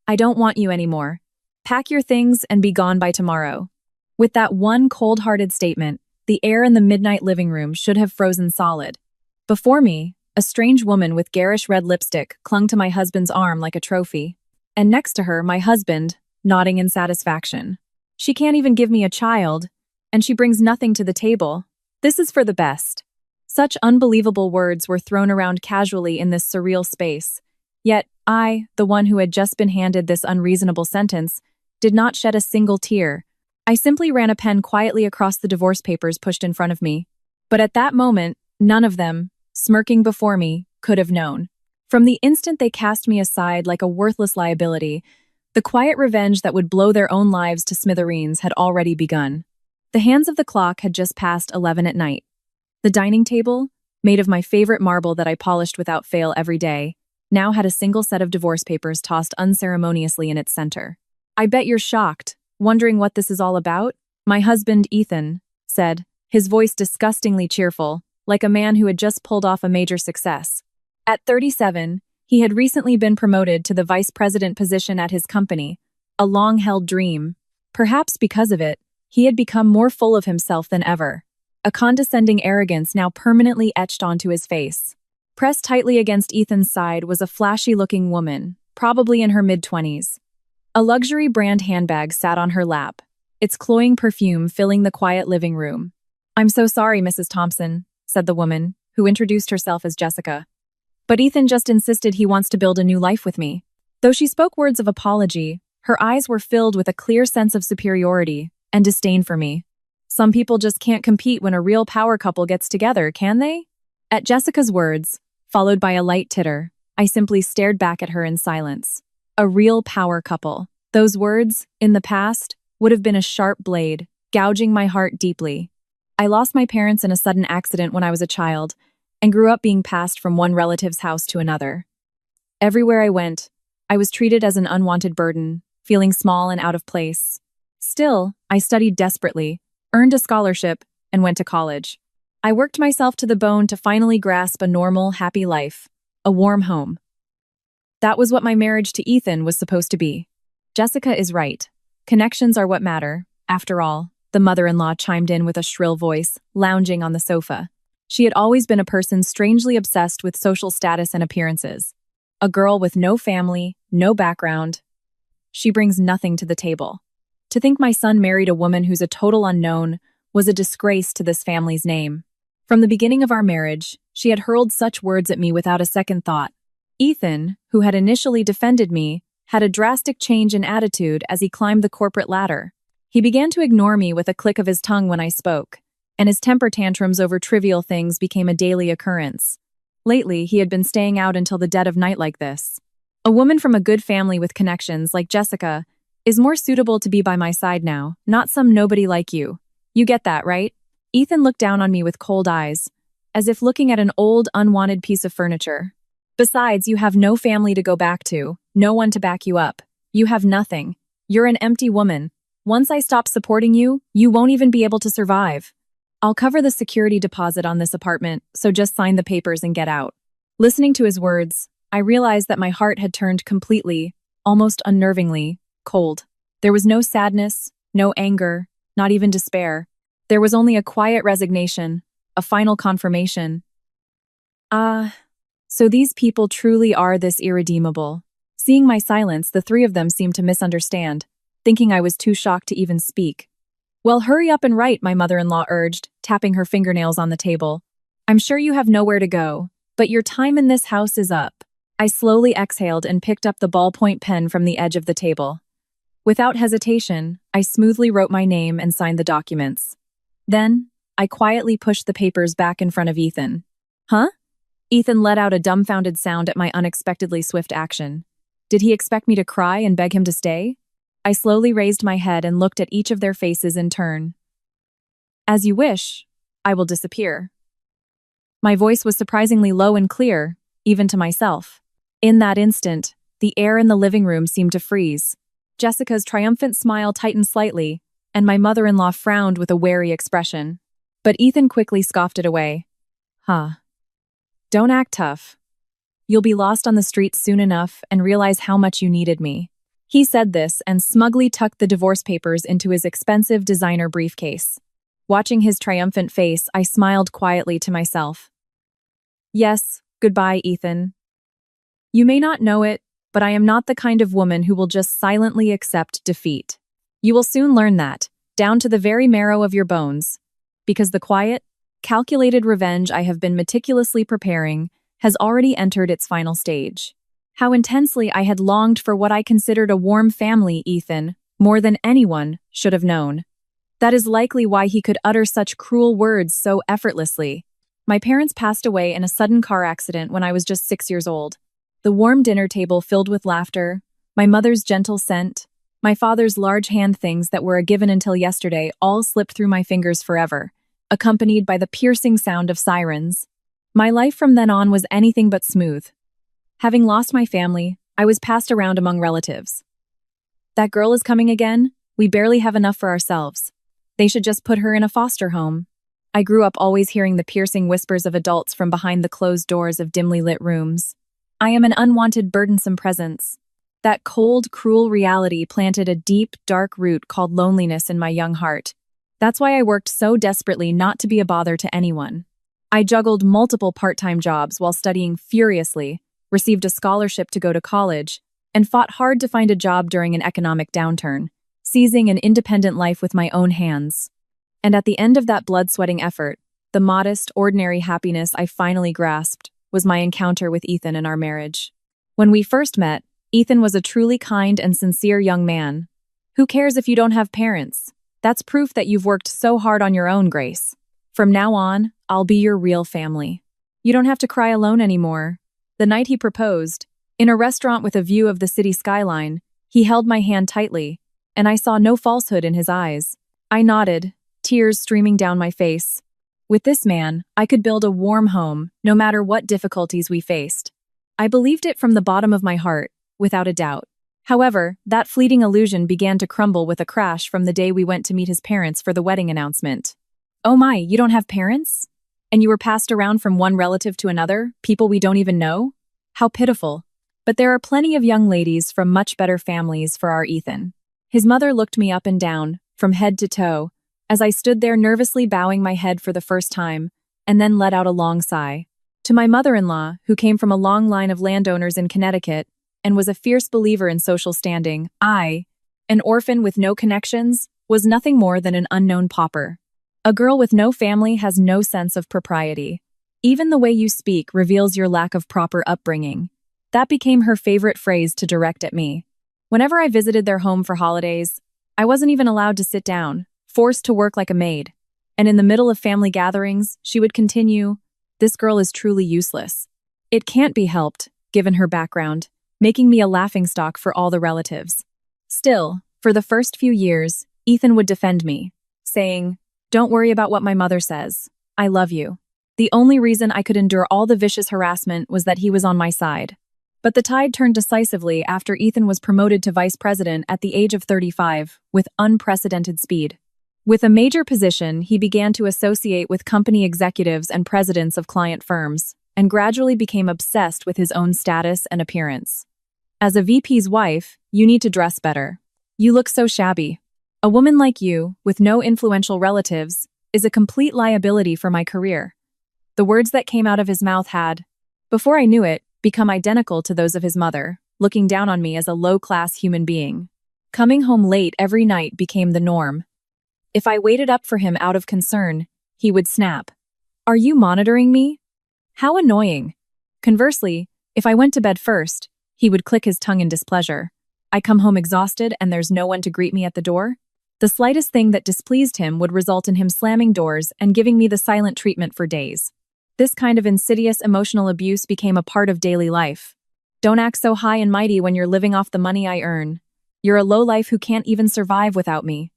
I don't want you anymore. Pack your things and be gone by tomorrow." With that one cold-hearted statement, the air in the midnight living room should have frozen solid. Before me, a strange woman with garish red lipstick clung to my husband's arm like a trophy. And next to her, my husband, nodding in satisfaction. She can't even give me a child, and she brings nothing to the table. This is for the best. Such unbelievable words were thrown around casually in this surreal space. Yet I, the one who had just been handed this unreasonable sentence, did not shed a single tear. I simply ran a pen quietly across the divorce papers pushed in front of me. But at that moment, none of them, smirking before me, could have known. From the instant they cast me aside like a worthless liability, the quiet revenge that would blow their own lives to smithereens had already begun. The hands of the clock had just passed 11 at night. The dining table, made of my favorite marble that I polished without fail every day, now had a single set of divorce papers tossed unceremoniously in its center. "I bet you're shocked, wondering what this is all about?" My husband, Ethan, said, his voice disgustingly cheerful, like a man who had just pulled off a major success. At 37, he had recently been promoted to the vice president position at his company, a long-held dream. Perhaps because of it, he had become more full of himself than ever, a condescending arrogance now permanently etched onto his face. Pressed tightly against Ethan's side was a flashy-looking woman, probably in her mid-20s. A luxury brand handbag sat on her lap, its cloying perfume filling the quiet living room. "I'm so sorry, Mrs. Thompson," said the woman, who introduced herself as Jessica. "But Ethan just insisted he wants to build a new life with me." Though she spoke words of apology, her eyes were filled with a clear sense of superiority and disdain for me. Some people just can't compete when a real power couple gets together, can they? At Jessica's words, followed by a light titter, I simply stared back at her in silence. A real power couple. Those words, in the past, would have been a sharp blade, gouging my heart deeply. I lost my parents in a sudden accident when I was a child, and grew up being passed from one relative's house to another. Everywhere I went, I was treated as an unwanted burden, feeling small and out of place. Still, I studied desperately, earned a scholarship, and went to college. I worked myself to the bone to finally grasp a normal, happy life, a warm home. That was what my marriage to Ethan was supposed to be. Jessica is right. Connections are what matter, after all, the mother-in-law chimed in with a shrill voice, lounging on the sofa. She had always been a person strangely obsessed with social status and appearances. A girl with no family, no background. She brings nothing to the table. To think my son married a woman who's a total unknown was a disgrace to this family's name. From the beginning of our marriage, she had hurled such words at me without a second thought. Ethan, who had initially defended me, had a drastic change in attitude as he climbed the corporate ladder. He began to ignore me with a click of his tongue when I spoke, and his temper tantrums over trivial things became a daily occurrence. Lately, he had been staying out until the dead of night like this. A woman from a good family with connections like Jessica is more suitable to be by my side now, not some nobody like you. You get that, right? Ethan looked down on me with cold eyes, as if looking at an old, unwanted piece of furniture. Besides, you have no family to go back to, no one to back you up. You have nothing. You're an empty woman. Once I stop supporting you, you won't even be able to survive. I'll cover the security deposit on this apartment, so just sign the papers and get out. Listening to his words, I realized that my heart had turned completely, almost unnervingly, cold. There was no sadness, no anger, not even despair. There was only a quiet resignation, a final confirmation. So these people truly are this irredeemable. Seeing my silence, the three of them seemed to misunderstand, thinking I was too shocked to even speak. "Well, hurry up and write," my mother-in-law urged, tapping her fingernails on the table. "I'm sure you have nowhere to go, but your time in this house is up." I slowly exhaled and picked up the ballpoint pen from the edge of the table. Without hesitation, I smoothly wrote my name and signed the documents. Then, I quietly pushed the papers back in front of Ethan. "Huh?" Ethan let out a dumbfounded sound at my unexpectedly swift action. Did he expect me to cry and beg him to stay? I slowly raised my head and looked at each of their faces in turn. "As you wish, I will disappear." My voice was surprisingly low and clear, even to myself. In that instant, the air in the living room seemed to freeze. Jessica's triumphant smile tightened slightly, and my mother-in-law frowned with a wary expression. But Ethan quickly scoffed it away. "Huh. Don't act tough. You'll be lost on the streets soon enough and realize how much you needed me." He said this and smugly tucked the divorce papers into his expensive designer briefcase. Watching his triumphant face, I smiled quietly to myself. Yes, goodbye, Ethan. You may not know it, but I am not the kind of woman who will just silently accept defeat. You will soon learn that, down to the very marrow of your bones, because the quiet, calculated revenge I have been meticulously preparing has already entered its final stage. How intensely I had longed for what I considered a warm family, Ethan, more than anyone should have known. That is likely why he could utter such cruel words so effortlessly. My parents passed away in a sudden car accident when I was just 6 years old. The warm dinner table filled with laughter, my mother's gentle scent, my father's large hand things that were a given until yesterday all slipped through my fingers forever, accompanied by the piercing sound of sirens. My life from then on was anything but smooth. Having lost my family, I was passed around among relatives. That girl is coming again? We barely have enough for ourselves. They should just put her in a foster home. I grew up always hearing the piercing whispers of adults from behind the closed doors of dimly lit rooms. I am an unwanted, burdensome presence. That cold, cruel reality planted a deep, dark root called loneliness in my young heart. That's why I worked so desperately not to be a bother to anyone. I juggled multiple part-time jobs while studying furiously, received a scholarship to go to college, and fought hard to find a job during an economic downturn, seizing an independent life with my own hands. And at the end of that blood-sweating effort, the modest, ordinary happiness I finally grasped was my encounter with Ethan in our marriage. When we first met, Ethan was a truly kind and sincere young man. Who cares if you don't have parents? That's proof that you've worked so hard on your own, Grace. From now on, I'll be your real family. You don't have to cry alone anymore. The night he proposed, in a restaurant with a view of the city skyline, he held my hand tightly, and I saw no falsehood in his eyes. I nodded, tears streaming down my face. With this man, I could build a warm home, no matter what difficulties we faced. I believed it from the bottom of my heart, without a doubt. However, that fleeting illusion began to crumble with a crash from the day we went to meet his parents for the wedding announcement. Oh my, you don't have parents? And you were passed around from one relative to another, people we don't even know? How pitiful. But there are plenty of young ladies from much better families for our Ethan. His mother looked me up and down, from head to toe, as I stood there nervously bowing my head for the first time, and then let out a long sigh. To my mother-in-law, who came from a long line of landowners in Connecticut, and was a fierce believer in social standing, I, an orphan with no connections, was nothing more than an unknown pauper. A girl with no family has no sense of propriety. Even the way you speak reveals your lack of proper upbringing. That became her favorite phrase to direct at me. Whenever I visited their home for holidays, I wasn't even allowed to sit down, forced to work like a maid. And in the middle of family gatherings, she would continue, "This girl is truly useless." It can't be helped, given her background, making me a laughingstock for all the relatives. Still, for the first few years, Ethan would defend me, saying, "Don't worry about what my mother says. I love you." The only reason I could endure all the vicious harassment was that he was on my side. But the tide turned decisively after Ethan was promoted to vice president at the age of 35, with unprecedented speed. With a major position, he began to associate with company executives and presidents of client firms, and gradually became obsessed with his own status and appearance. As a VP's wife, you need to dress better. You look so shabby. A woman like you, with no influential relatives, is a complete liability for my career. The words that came out of his mouth had, before I knew it, become identical to those of his mother, looking down on me as a low-class human being. Coming home late every night became the norm. If I waited up for him out of concern, he would snap. "Are you monitoring me?" How annoying. Conversely, if I went to bed first, he would click his tongue in displeasure. I come home exhausted and there's no one to greet me at the door? The slightest thing that displeased him would result in him slamming doors and giving me the silent treatment for days. This kind of insidious emotional abuse became a part of daily life. Don't act so high and mighty when you're living off the money I earn. You're a lowlife who can't even survive without me.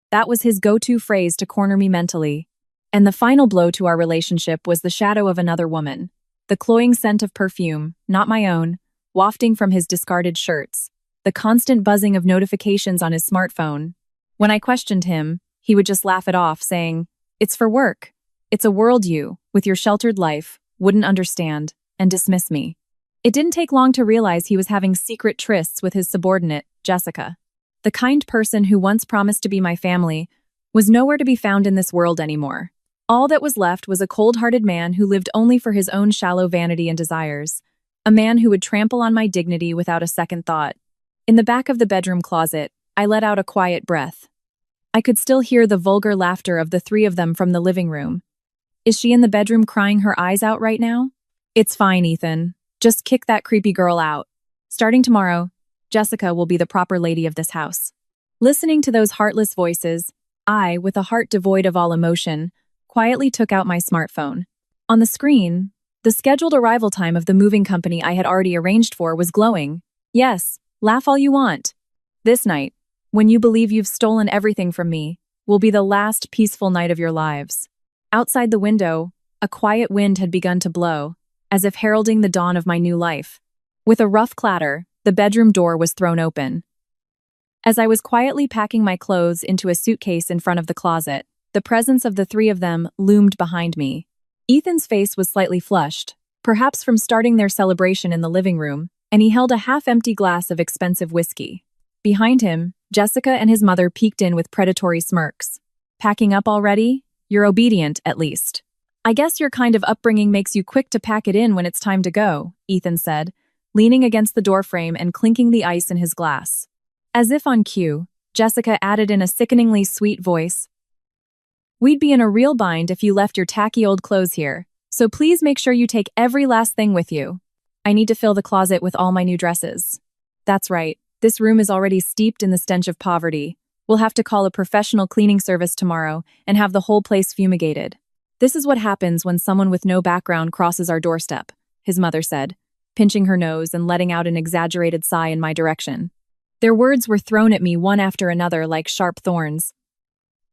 That was his go-to phrase to corner me mentally. And the final blow to our relationship was the shadow of another woman. The cloying scent of perfume, not my own, wafting from his discarded shirts. The constant buzzing of notifications on his smartphone. When I questioned him, he would just laugh it off, saying, "It's for work. It's a world you, with your sheltered life, wouldn't understand," and dismiss me. It didn't take long to realize he was having secret trysts with his subordinate, Jessica. The kind person who once promised to be my family was nowhere to be found in this world anymore. All that was left was a cold-hearted man who lived only for his own shallow vanity and desires, a man who would trample on my dignity without a second thought. In the back of the bedroom closet, I let out a quiet breath. I could still hear the vulgar laughter of the three of them from the living room. Is she in the bedroom crying her eyes out right now? It's fine, Ethan. Just kick that creepy girl out. Starting tomorrow, Jessica will be the proper lady of this house. Listening to those heartless voices, I, with a heart devoid of all emotion, quietly took out my smartphone. On the screen, the scheduled arrival time of the moving company I had already arranged for was glowing. Yes, laugh all you want. This night, when you believe you've stolen everything from me, will be the last peaceful night of your lives. Outside the window, a quiet wind had begun to blow, as if heralding the dawn of my new life. With a rough clatter, the bedroom door was thrown open. As I was quietly packing my clothes into a suitcase in front of the closet, the presence of the three of them loomed behind me. Ethan's face was slightly flushed, perhaps from starting their celebration in the living room, and he held a half-empty glass of expensive whiskey. Behind him, Jessica and his mother peeked in with predatory smirks. Packing up already? You're obedient, at least. I guess your kind of upbringing makes you quick to pack it in when it's time to go, Ethan said, leaning against the doorframe and clinking the ice in his glass. As if on cue, Jessica added in a sickeningly sweet voice, "We'd be in a real bind if you left your tacky old clothes here, so please make sure you take every last thing with you. I need to fill the closet with all my new dresses." That's right, this room is already steeped in the stench of poverty. We'll have to call a professional cleaning service tomorrow and have the whole place fumigated. This is what happens when someone with no background crosses our doorstep, his mother said, pinching her nose and letting out an exaggerated sigh in my direction. Their words were thrown at me one after another like sharp thorns.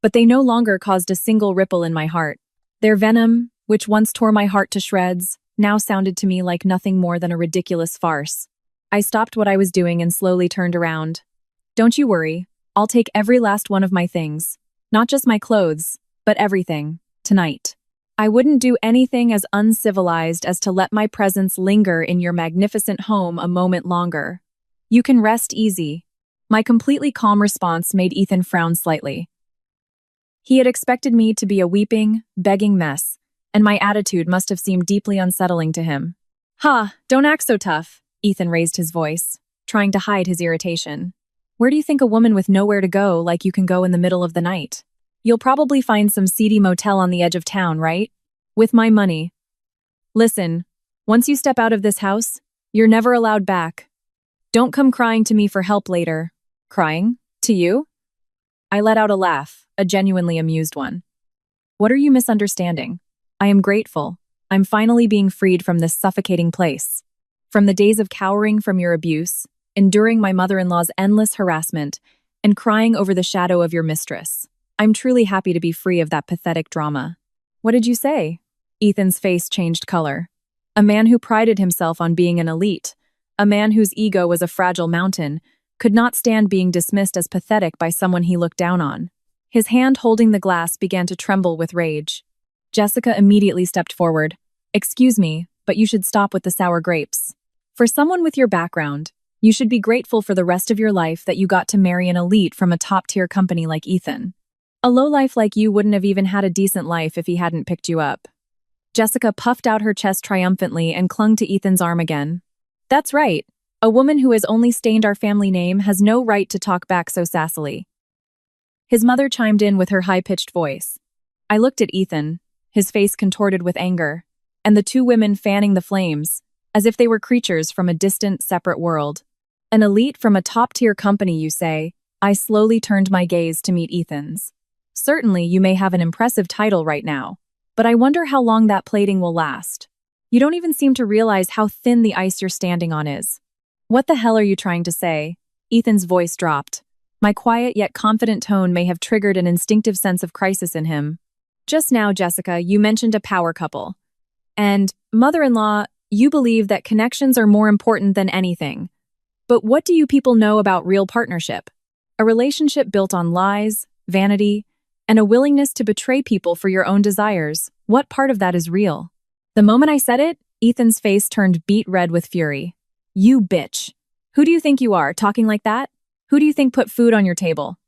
But they no longer caused a single ripple in my heart. Their venom, which once tore my heart to shreds, now sounded to me like nothing more than a ridiculous farce. I stopped what I was doing and slowly turned around. Don't you worry, I'll take every last one of my things. Not just my clothes, but everything, tonight. I wouldn't do anything as uncivilized as to let my presence linger in your magnificent home a moment longer. You can rest easy. My completely calm response made Ethan frown slightly. He had expected me to be a weeping, begging mess, and my attitude must have seemed deeply unsettling to him. "Ha, don't act so tough," Ethan raised his voice, trying to hide his irritation. "Where do you think a woman with nowhere to go like you can go in the middle of the night? You'll probably find some seedy motel on the edge of town, right? With my money. Listen, once you step out of this house, you're never allowed back. Don't come crying to me for help later." "Crying? To you?" I let out a laugh, a genuinely amused one. "What are you misunderstanding? I am grateful. I'm finally being freed from this suffocating place. From the days of cowering from your abuse, enduring my mother-in-law's endless harassment, and crying over the shadow of your mistress. I'm truly happy to be free of that pathetic drama." "What did you say?" Ethan's face changed color. A man who prided himself on being an elite, a man whose ego was a fragile mountain, could not stand being dismissed as pathetic by someone he looked down on. His hand holding the glass began to tremble with rage. Jessica immediately stepped forward. "Excuse me, but you should stop with the sour grapes. For someone with your background, you should be grateful for the rest of your life that you got to marry an elite from a top-tier company like Ethan. A lowlife like you wouldn't have even had a decent life if he hadn't picked you up." Jessica puffed out her chest triumphantly and clung to Ethan's arm again. "That's right. A woman who has only stained our family name has no right to talk back so sassily." His mother chimed in with her high-pitched voice. I looked at Ethan, his face contorted with anger, and the two women fanning the flames, as if they were creatures from a distant, separate world. "An elite from a top-tier company, you say?" I slowly turned my gaze to meet Ethan's. "Certainly, you may have an impressive title right now, but I wonder how long that plating will last. You don't even seem to realize how thin the ice you're standing on is." "What the hell are you trying to say?" Ethan's voice dropped. My quiet yet confident tone may have triggered an instinctive sense of crisis in him. "Just now, Jessica, you mentioned a power couple. And, mother-in-law, you believe that connections are more important than anything. But what do you people know about real partnership? A relationship built on lies, vanity, and a willingness to betray people for your own desires. What part of that is real?" The moment I said it, Ethan's face turned beet red with fury. "You bitch. Who do you think you are, talking like that? Who do you think put food on your table?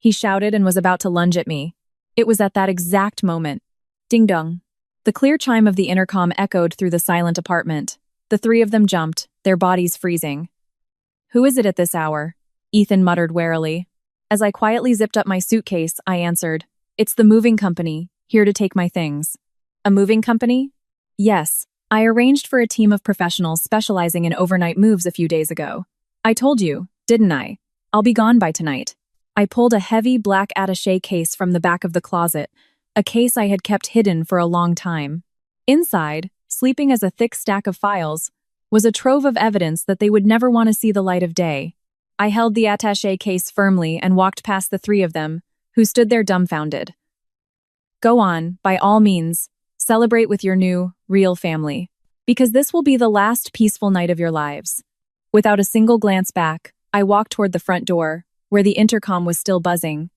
He shouted and was about to lunge at me. It was at that exact moment. Ding dong. The clear chime of the intercom echoed through the silent apartment. The three of them jumped, their bodies freezing. Who is it at this hour? Ethan muttered warily. As I quietly zipped up my suitcase, I answered, It's the moving company, here to take my things. A moving company? Yes. I arranged for a team of professionals specializing in overnight moves a few days ago. I told you, didn't I? I'll be gone by tonight. I pulled a heavy black attaché case from the back of the closet, a case I had kept hidden for a long time. Inside, sleeping as a thick stack of files, was a trove of evidence that they would never want to see the light of day. I held the attaché case firmly and walked past the three of them, who stood there dumbfounded. Go on, by all means, celebrate with your new, real family, because this will be the last peaceful night of your lives. Without a single glance back, I walked toward the front door, where the intercom was still buzzing.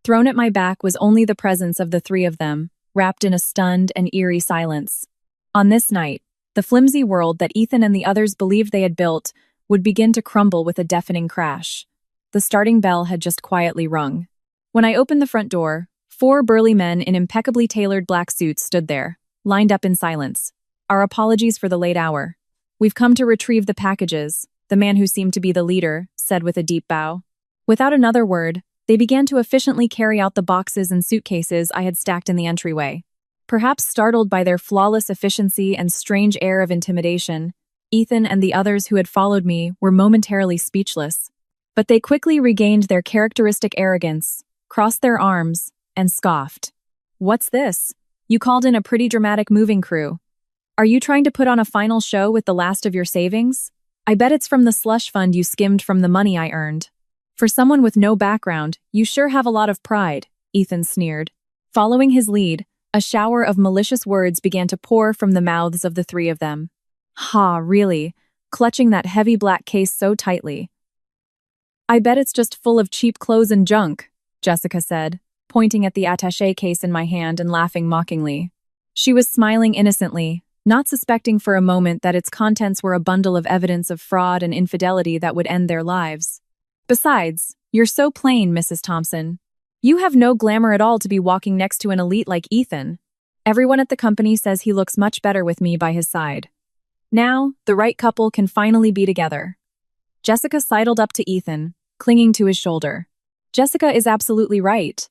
Thrown at my back was only the presence of the three of them, wrapped in a stunned and eerie silence. On this night, the flimsy world that Ethan and the others believed they had built would begin to crumble with a deafening crash. The starting bell had just quietly rung. When I opened the front door, 4 burly men in impeccably tailored black suits stood there, lined up in silence. Our apologies for the late hour. We've come to retrieve the packages, the man who seemed to be the leader said with a deep bow. Without another word, they began to efficiently carry out the boxes and suitcases I had stacked in the entryway. Perhaps startled by their flawless efficiency and strange air of intimidation, Ethan and the others who had followed me were momentarily speechless. But they quickly regained their characteristic arrogance, crossed their arms, and scoffed. What's this? You called in a pretty dramatic moving crew. Are you trying to put on a final show with the last of your savings? I bet it's from the slush fund you skimmed from the money I earned. For someone with no background, you sure have a lot of pride, Ethan sneered. Following his lead, a shower of malicious words began to pour from the mouths of the three of them. Ha, really? Clutching that heavy black case so tightly. I bet it's just full of cheap clothes and junk, Jessica said, pointing at the attaché case in my hand and laughing mockingly. She was smiling innocently, not suspecting for a moment that its contents were a bundle of evidence of fraud and infidelity that would end their lives. Besides, you're so plain, Mrs. Thompson. You have no glamour at all to be walking next to an elite like Ethan. Everyone at the company says he looks much better with me by his side. Now, the right couple can finally be together. Jessica sidled up to Ethan, clinging to his shoulder. Jessica is absolutely right.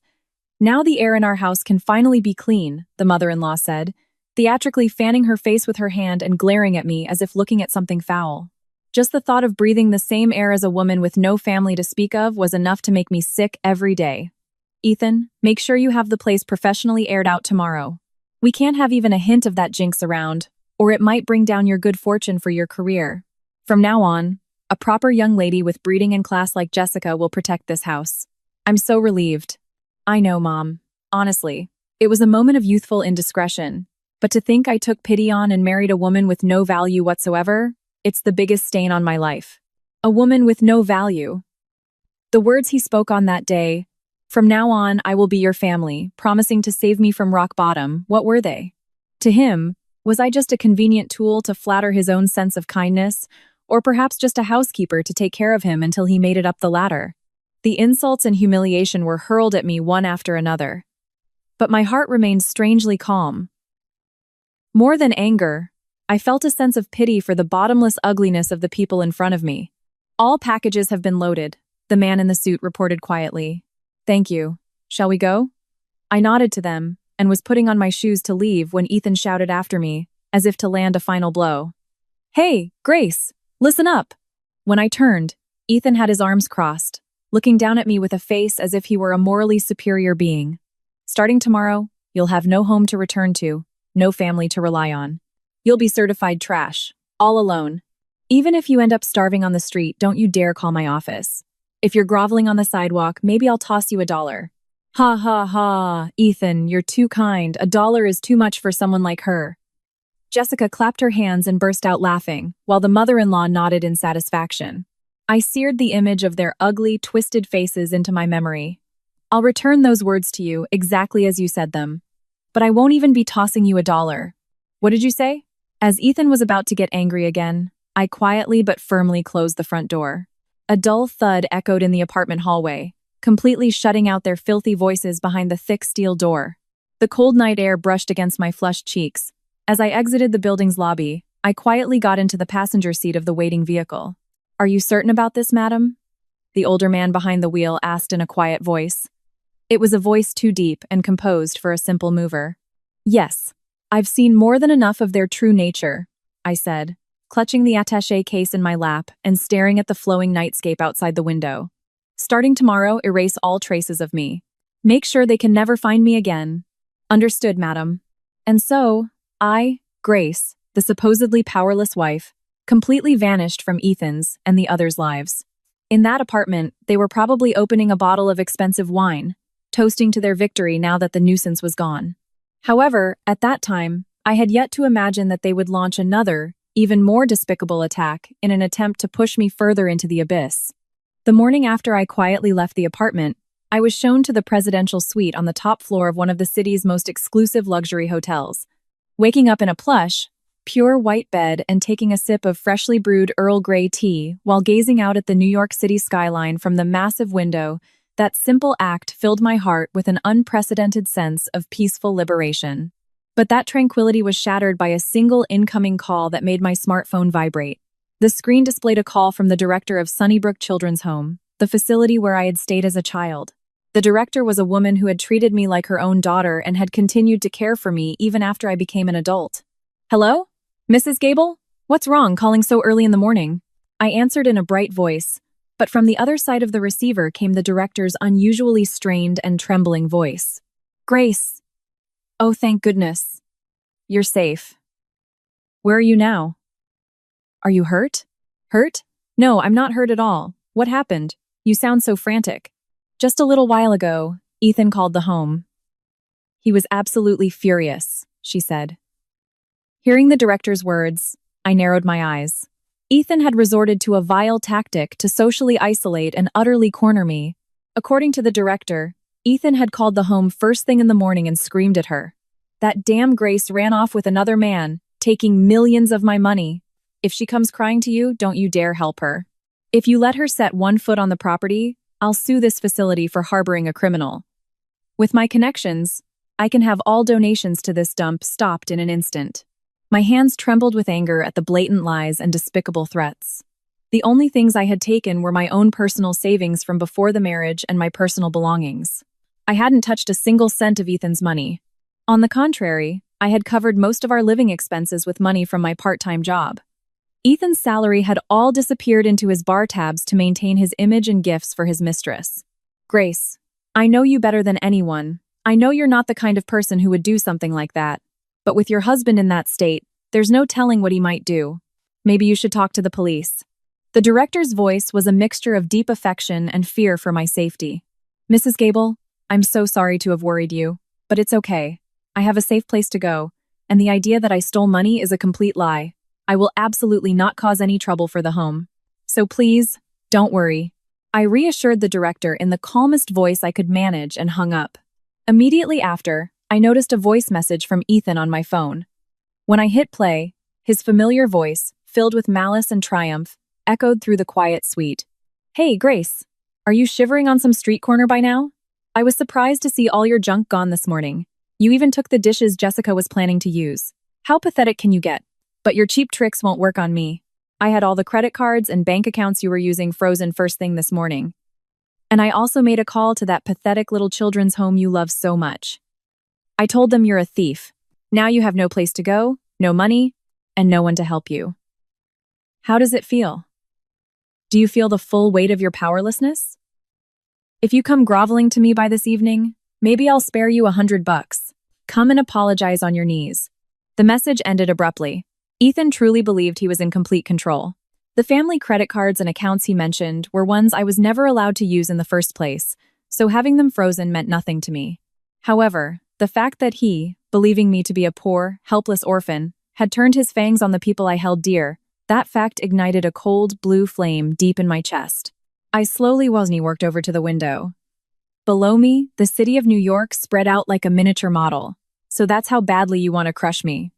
Now the air in our house can finally be clean, the mother-in-law said, theatrically fanning her face with her hand and glaring at me as if looking at something foul. Just the thought of breathing the same air as a woman with no family to speak of was enough to make me sick every day. Ethan, make sure you have the place professionally aired out tomorrow. We can't have even a hint of that jinx around, or it might bring down your good fortune for your career. From now on, a proper young lady with breeding and class like Jessica will protect this house. I'm so relieved. I know, Mom. Honestly, it was a moment of youthful indiscretion, but to think I took pity on and married a woman with no value whatsoever, it's the biggest stain on my life. A woman with no value. The words he spoke on that day, from now on I will be your family, promising to save me from rock bottom, what were they? To him, was I just a convenient tool to flatter his own sense of kindness, or perhaps just a housekeeper to take care of him until he made it up the ladder? The insults and humiliation were hurled at me one after another. But my heart remained strangely calm. More than anger, I felt a sense of pity for the bottomless ugliness of the people in front of me. All packages have been loaded, the man in the suit reported quietly. Thank you. Shall we go? I nodded to them and was putting on my shoes to leave when Ethan shouted after me, as if to land a final blow. Hey, Grace, listen up. When I turned, Ethan had his arms crossed, looking down at me with a face as if he were a morally superior being. Starting tomorrow, you'll have no home to return to, no family to rely on. You'll be certified trash, all alone. Even if you end up starving on the street, don't you dare call my office. If you're groveling on the sidewalk, maybe I'll toss you $1. Ha ha ha, Ethan, you're too kind. $1 is too much for someone like her. Jessica clapped her hands and burst out laughing, while the mother-in-law nodded in satisfaction. I seared the image of their ugly, twisted faces into my memory. I'll return those words to you exactly as you said them. But I won't even be tossing you $1. What did you say? As Ethan was about to get angry again, I quietly but firmly closed the front door. A dull thud echoed in the apartment hallway, completely shutting out their filthy voices behind the thick steel door. The cold night air brushed against my flushed cheeks. As I exited the building's lobby, I quietly got into the passenger seat of the waiting vehicle. "Are you certain about this, madam?" the older man behind the wheel asked in a quiet voice. It was a voice too deep and composed for a simple mover. "Yes, I've seen more than enough of their true nature," I said, clutching the attaché case in my lap and staring at the flowing nightscape outside the window. "Starting tomorrow, erase all traces of me. Make sure they can never find me again." "Understood, madam." And so, I, Grace, the supposedly powerless wife, completely vanished from Ethan's and the others' lives. In that apartment, they were probably opening a bottle of expensive wine, toasting to their victory now that the nuisance was gone. However, at that time, I had yet to imagine that they would launch another, even more despicable attack in an attempt to push me further into the abyss. The morning after I quietly left the apartment, I was shown to the presidential suite on the top floor of one of the city's most exclusive luxury hotels. Waking up in a plush, pure white bed and taking a sip of freshly brewed Earl Grey tea while gazing out at the New York City skyline from the massive window, that simple act filled my heart with an unprecedented sense of peaceful liberation. But that tranquility was shattered by a single incoming call that made my smartphone vibrate. The screen displayed a call from the director of Sunnybrook Children's Home, the facility where I had stayed as a child. The director was a woman who had treated me like her own daughter and had continued to care for me even after I became an adult. "Hello? Mrs. Gable? What's wrong calling so early in the morning?" I answered in a bright voice, but from the other side of the receiver came the director's unusually strained and trembling voice. "Grace. Oh, thank goodness. You're safe. Where are you now? Are you hurt?" "Hurt? No, I'm not hurt at all. What happened? You sound so frantic." "Just a little while ago, Ethan called the home. He was absolutely furious," she said. Hearing the director's words, I narrowed my eyes. Ethan had resorted to a vile tactic to socially isolate and utterly corner me. According to the director, Ethan had called the home first thing in the morning and screamed at her. "That damn Grace ran off with another man, taking millions of my money. If she comes crying to you, don't you dare help her. If you let her set one foot on the property, I'll sue this facility for harboring a criminal. With my connections, I can have all donations to this dump stopped in an instant." My hands trembled with anger at the blatant lies and despicable threats. The only things I had taken were my own personal savings from before the marriage and my personal belongings. I hadn't touched a single cent of Ethan's money. On the contrary, I had covered most of our living expenses with money from my part-time job. Ethan's salary had all disappeared into his bar tabs to maintain his image and gifts for his mistress. "Grace, I know you better than anyone. I know you're not the kind of person who would do something like that. But with your husband in that state, there's no telling what he might do. Maybe you should talk to the police." The director's voice was a mixture of deep affection and fear for my safety. "Mrs. Gable, I'm so sorry to have worried you, but it's okay. I have a safe place to go, and the idea that I stole money is a complete lie. I will absolutely not cause any trouble for the home. So please, don't worry." I reassured the director in the calmest voice I could manage and hung up. Immediately after, I noticed a voice message from Ethan on my phone. When I hit play, his familiar voice, filled with malice and triumph, echoed through the quiet suite. "Hey, Grace, are you shivering on some street corner by now? I was surprised to see all your junk gone this morning. You even took the dishes Jessica was planning to use. How pathetic can you get? But your cheap tricks won't work on me. I had all the credit cards and bank accounts you were using frozen first thing this morning. And I also made a call to that pathetic little children's home you love so much. I told them you're a thief. Now you have no place to go, no money, and no one to help you. How does it feel? Do you feel the full weight of your powerlessness? If you come groveling to me by this evening, maybe I'll spare you $100. Come and apologize on your knees." The message ended abruptly. Ethan truly believed he was in complete control. The family credit cards and accounts he mentioned were ones I was never allowed to use in the first place, so having them frozen meant nothing to me. However, the fact that he, believing me to be a poor, helpless orphan, had turned his fangs on the people I held dear, that fact ignited a cold, blue flame deep in my chest. I slowly worked over to the window. Below me, the city of New York spread out like a miniature model. So that's how badly you want to crush me.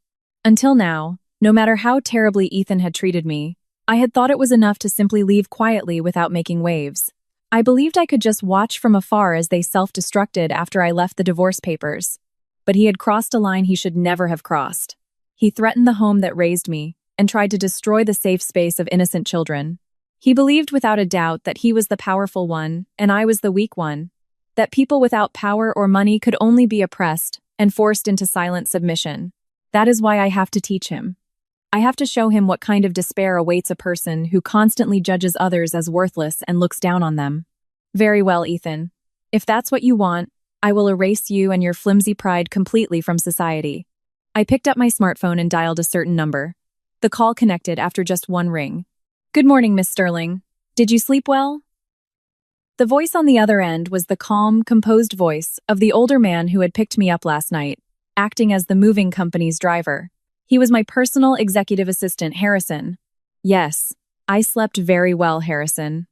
Until now, no matter how terribly Ethan had treated me, I had thought it was enough to simply leave quietly without making waves. I believed I could just watch from afar as they self-destructed after I left the divorce papers. But he had crossed a line he should never have crossed. He threatened the home that raised me and tried to destroy the safe space of innocent children. He believed without a doubt that he was the powerful one and I was the weak one, that people without power or money could only be oppressed and forced into silent submission. That is why I have to teach him. I have to show him what kind of despair awaits a person who constantly judges others as worthless and looks down on them. Very well, Ethan. If that's what you want, I will erase you and your flimsy pride completely from society. I picked up my smartphone and dialed a certain number. The call connected after just one ring. Good morning, Miss Sterling. Did you sleep well? The voice on the other end was the calm, composed voice of the older man who had picked me up last night, acting as the moving company's driver. He was my personal executive assistant, Harrison. Yes, I slept very well, Harrison.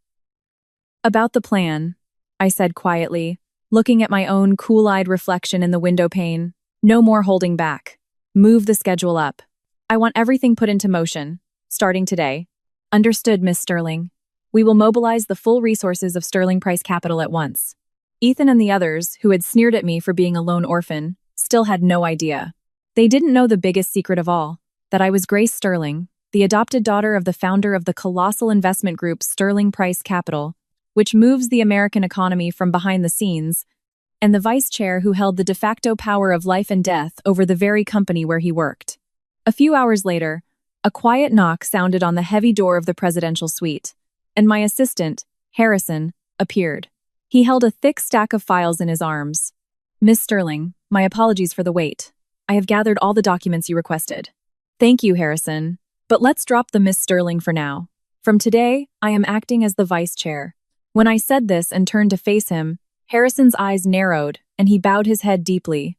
About the plan, I said quietly, looking at my own cool-eyed reflection in the window pane. No more holding back. Move the schedule up. I want everything put into motion, starting today. Understood, Miss Sterling. We will mobilize the full resources of Sterling Price Capital at once. Ethan and the others, who had sneered at me for being a lone orphan, still had no idea. They didn't know the biggest secret of all, that I was Grace Sterling, the adopted daughter of the founder of the colossal investment group Sterling Price Capital, which moves the American economy from behind the scenes, and the vice chair who held the de facto power of life and death over the very company where he worked. A few hours later, a quiet knock sounded on the heavy door of the presidential suite, and my assistant, Harrison, appeared. He held a thick stack of files in his arms. Miss Sterling, my apologies for the wait. I have gathered all the documents you requested. Thank you, Harrison. But let's drop the Miss Sterling for now. From today, I am acting as the vice chair. When I said this and turned to face him, Harrison's eyes narrowed, and he bowed his head deeply.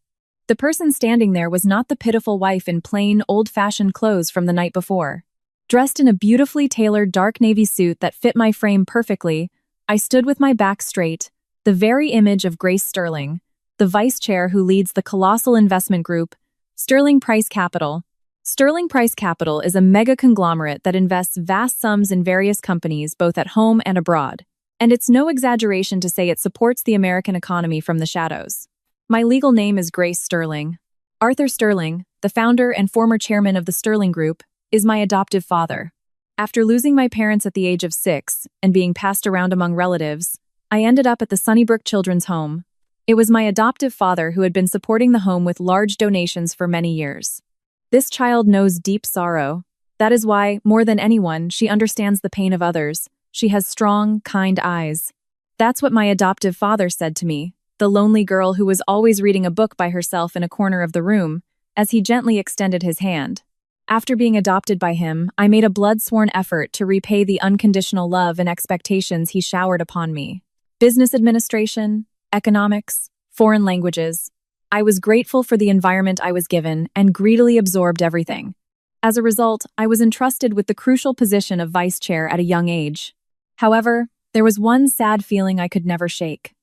The person standing there was not the pitiful wife in plain, old-fashioned clothes from the night before. Dressed in a beautifully tailored dark navy suit that fit my frame perfectly, I stood with my back straight, the very image of Grace Sterling, the vice chair who leads the colossal investment group, Sterling Price Capital. Sterling Price Capital is a mega conglomerate that invests vast sums in various companies both at home and abroad. And it's no exaggeration to say it supports the American economy from the shadows. My legal name is Grace Sterling. Arthur Sterling, the founder and former chairman of the Sterling Group, is my adoptive father. After losing my parents at the age of 6 and being passed around among relatives, I ended up at the Sunnybrook Children's Home. It was my adoptive father who had been supporting the home with large donations for many years. This child knows deep sorrow. That is why, more than anyone, she understands the pain of others. She has strong, kind eyes. That's what my adoptive father said to me, the lonely girl who was always reading a book by herself in a corner of the room, as he gently extended his hand. After being adopted by him, I made a blood-sworn effort to repay the unconditional love and expectations he showered upon me. Business administration, economics, foreign languages. I was grateful for the environment I was given and greedily absorbed everything. As a result, I was entrusted with the crucial position of vice chair at a young age. However, there was one sad feeling I could never shake.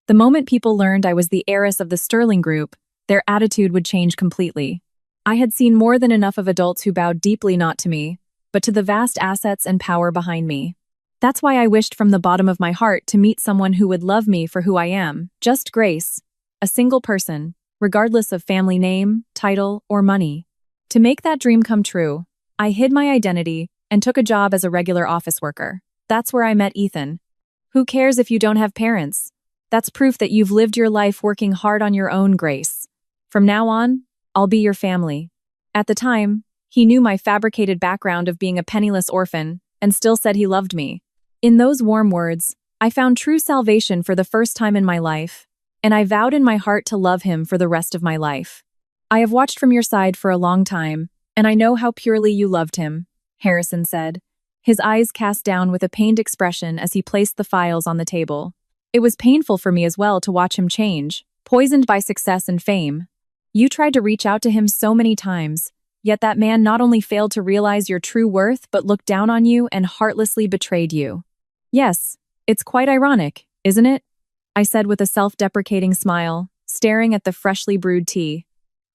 The moment people learned I was the heiress of the Sterling Group, their attitude would change completely. I had seen more than enough of adults who bowed deeply not to me, but to the vast assets and power behind me. That's why I wished from the bottom of my heart to meet someone who would love me for who I am, just Grace, a single person, regardless of family name, title, or money. To make that dream come true, I hid my identity and took a job as a regular office worker. That's where I met Ethan. Who cares if you don't have parents? That's proof that you've lived your life working hard on your own, Grace. From now on, I'll be your family. At the time, he knew my fabricated background of being a penniless orphan and still said he loved me. In those warm words, I found true salvation for the first time in my life, and I vowed in my heart to love him for the rest of my life. I have watched from your side for a long time, and I know how purely you loved him, Harrison said, his eyes cast down with a pained expression as he placed the files on the table. It was painful for me as well to watch him change, poisoned by success and fame. You tried to reach out to him so many times, yet that man not only failed to realize your true worth but looked down on you and heartlessly betrayed you. Yes, it's quite ironic, isn't it? I said with a self-deprecating smile, staring at the freshly brewed tea.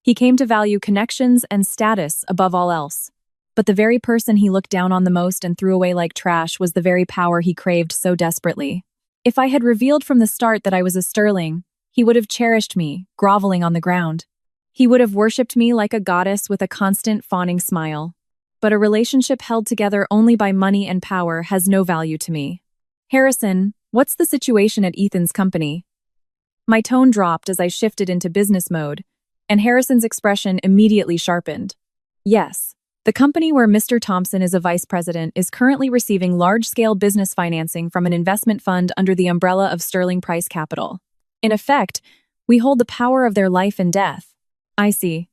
He came to value connections and status above all else. But the very person he looked down on the most and threw away like trash was the very power he craved so desperately. If I had revealed from the start that I was a Sterling, he would have cherished me, groveling on the ground. He would have worshipped me like a goddess with a constant fawning smile. But a relationship held together only by money and power has no value to me. Harrison, what's the situation at Ethan's company? My tone dropped as I shifted into business mode, and Harrison's expression immediately sharpened. Yes, the company where Mr. Thompson is a vice president is currently receiving large-scale business financing from an investment fund under the umbrella of Sterling Price Capital. In effect, we hold the power of their life and death. I see.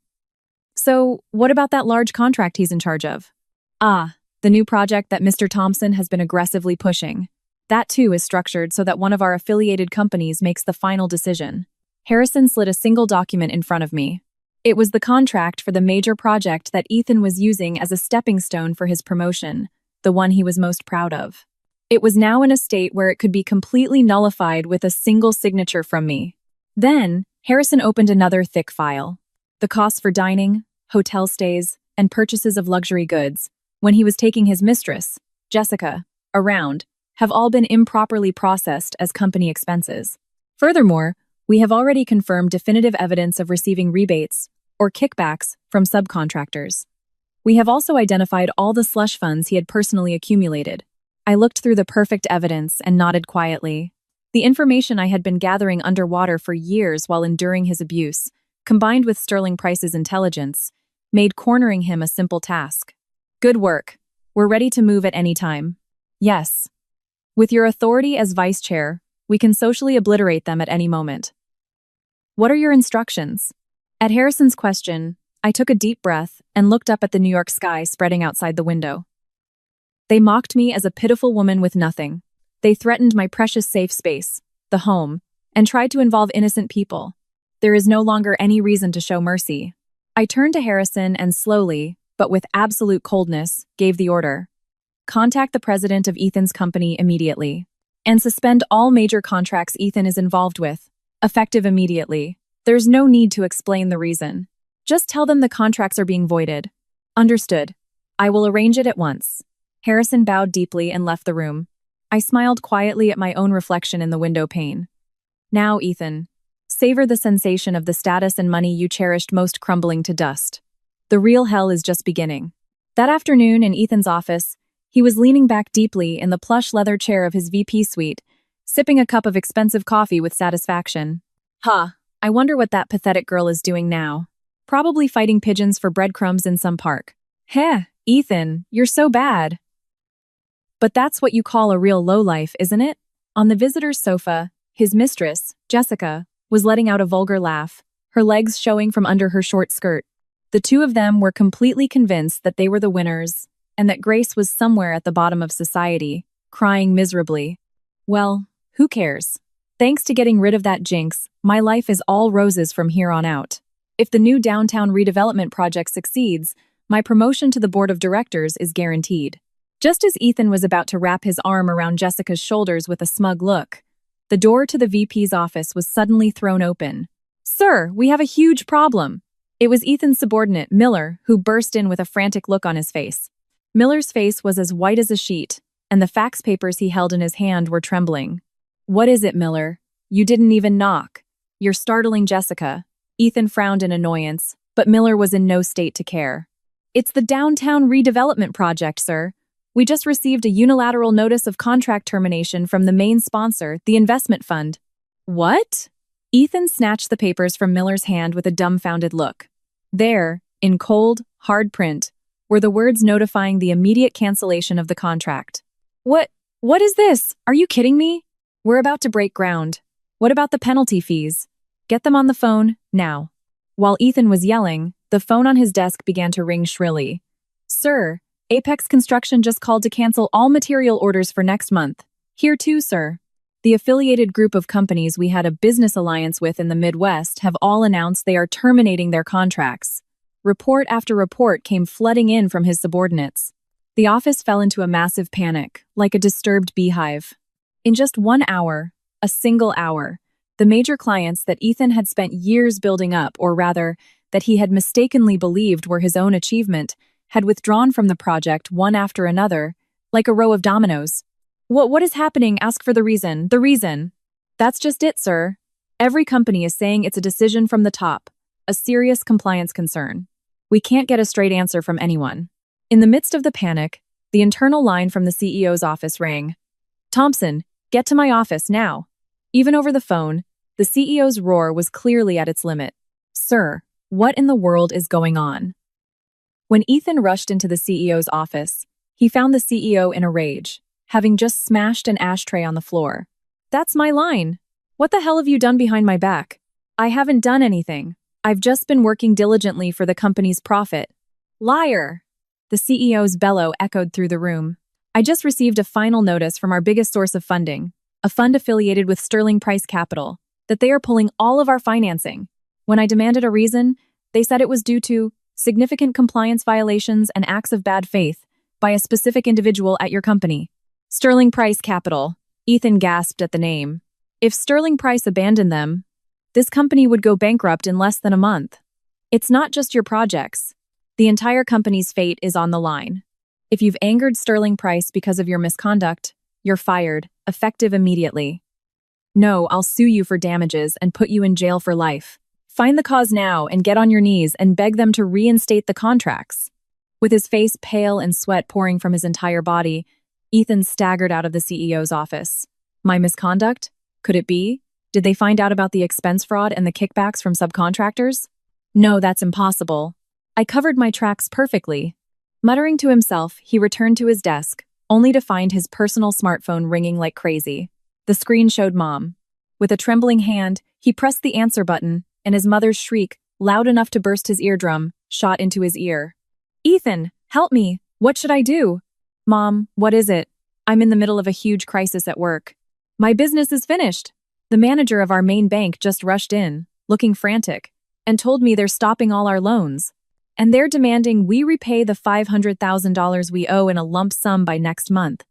So, what about that large contract he's in charge of? Ah, the new project that Mr. Thompson has been aggressively pushing. That too is structured so that one of our affiliated companies makes the final decision. Harrison slid a single document in front of me. It was the contract for the major project that Ethan was using as a stepping stone for his promotion, the one he was most proud of. It was now in a state where it could be completely nullified with a single signature from me. Then, Harrison opened another thick file. The costs for dining, hotel stays, and purchases of luxury goods, when he was taking his mistress, Jessica, around, have all been improperly processed as company expenses. Furthermore, we have already confirmed definitive evidence of receiving rebates, or kickbacks, from subcontractors. We have also identified all the slush funds he had personally accumulated. I looked through the perfect evidence and nodded quietly. The information I had been gathering underwater for years while enduring his abuse, combined with Sterling Price's intelligence, made cornering him a simple task. Good work. We're ready to move at any time. Yes. With your authority as vice chair, we can socially obliterate them at any moment. What are your instructions? At Harrison's question, I took a deep breath and looked up at the New York sky spreading outside the window. They mocked me as a pitiful woman with nothing. They threatened my precious safe space, the home, and tried to involve innocent people. There is no longer any reason to show mercy. I turned to Harrison and slowly, but with absolute coldness, gave the order. Contact the president of Ethan's company immediately. And suspend all major contracts Ethan is involved with, effective immediately. There's no need to explain the reason. Just tell them the contracts are being voided. Understood. I will arrange it at once. Harrison bowed deeply and left the room. I smiled quietly at my own reflection in the window pane. Now, Ethan, savor the sensation of the status and money you cherished most crumbling to dust. The real hell is just beginning. That afternoon in Ethan's office, he was leaning back deeply in the plush leather chair of his VP suite, sipping a cup of expensive coffee with satisfaction. I wonder what that pathetic girl is doing now. Probably fighting pigeons for breadcrumbs in some park. Ethan, you're so bad. But that's what you call a real lowlife, isn't it? On the visitor's sofa, his mistress, Jessica, was letting out a vulgar laugh, her legs showing from under her short skirt. The two of them were completely convinced that they were the winners, and that Grace was somewhere at the bottom of society, crying miserably. Well, who cares? Thanks to getting rid of that jinx, my life is all roses from here on out. If the new downtown redevelopment project succeeds, my promotion to the board of directors is guaranteed. Just as Ethan was about to wrap his arm around Jessica's shoulders with a smug look, the door to the VP's office was suddenly thrown open. Sir, we have a huge problem. It was Ethan's subordinate, Miller, who burst in with a frantic look on his face. Miller's face was as white as a sheet, and the fax papers he held in his hand were trembling. What is it, Miller? You didn't even knock. You're startling Jessica. Ethan frowned in annoyance, but Miller was in no state to care. It's the downtown redevelopment project, sir. We just received a unilateral notice of contract termination from the main sponsor, the investment fund. What? Ethan snatched the papers from Miller's hand with a dumbfounded look. There, in cold, hard print, were the words notifying the immediate cancellation of the contract. What is this? Are you kidding me? We're about to break ground. What about the penalty fees? Get them on the phone, now. While Ethan was yelling, the phone on his desk began to ring shrilly. Sir, Apex Construction just called to cancel all material orders for next month. Here too, sir. The affiliated group of companies we had a business alliance with in the Midwest have all announced they are terminating their contracts. Report after report came flooding in from his subordinates. The office fell into a massive panic, like a disturbed beehive. In just 1 hour, a single hour, the major clients that Ethan had spent years building up, or rather, that he had mistakenly believed were his own achievement, had withdrawn from the project one after another, like a row of dominoes. What is happening? Ask for the reason. The reason. That's just it, sir. Every company is saying it's a decision from the top, a serious compliance concern. We can't get a straight answer from anyone. In the midst of the panic, the internal line from the CEO's office rang. Thompson, get to my office now. Even over the phone, the CEO's roar was clearly at its limit. Sir, what in the world is going on? When Ethan rushed into the CEO's office, he found the CEO in a rage, having just smashed an ashtray on the floor. That's my line. What the hell have you done behind my back? I haven't done anything. I've just been working diligently for the company's profit. Liar! The CEO's bellow echoed through the room. I just received a final notice from our biggest source of funding, a fund affiliated with Sterling Price Capital, that they are pulling all of our financing. When I demanded a reason, they said it was due to significant compliance violations and acts of bad faith by a specific individual at your company. Sterling Price Capital. Ethan gasped at the name. If Sterling Price abandoned them, this company would go bankrupt in less than a month. It's not just your projects. The entire company's fate is on the line. If you've angered Sterling Price because of your misconduct, you're fired, effective immediately. No, I'll sue you for damages and put you in jail for life. Find the cause now and get on your knees and beg them to reinstate the contracts. With his face pale and sweat pouring from his entire body, Ethan staggered out of the CEO's office. My misconduct? Could it be? Did they find out about the expense fraud and the kickbacks from subcontractors? No, that's impossible. I covered my tracks perfectly. Muttering to himself, he returned to his desk, only to find his personal smartphone ringing like crazy. The screen showed Mom. With a trembling hand, he pressed the answer button, and his mother's shriek, loud enough to burst his eardrum, shot into his ear. Ethan, help me! What should I do? Mom, what is it? I'm in the middle of a huge crisis at work. My business is finished. The manager of our main bank just rushed in, looking frantic, and told me they're stopping all our loans. And they're demanding we repay the $500,000 we owe in a lump sum by next month.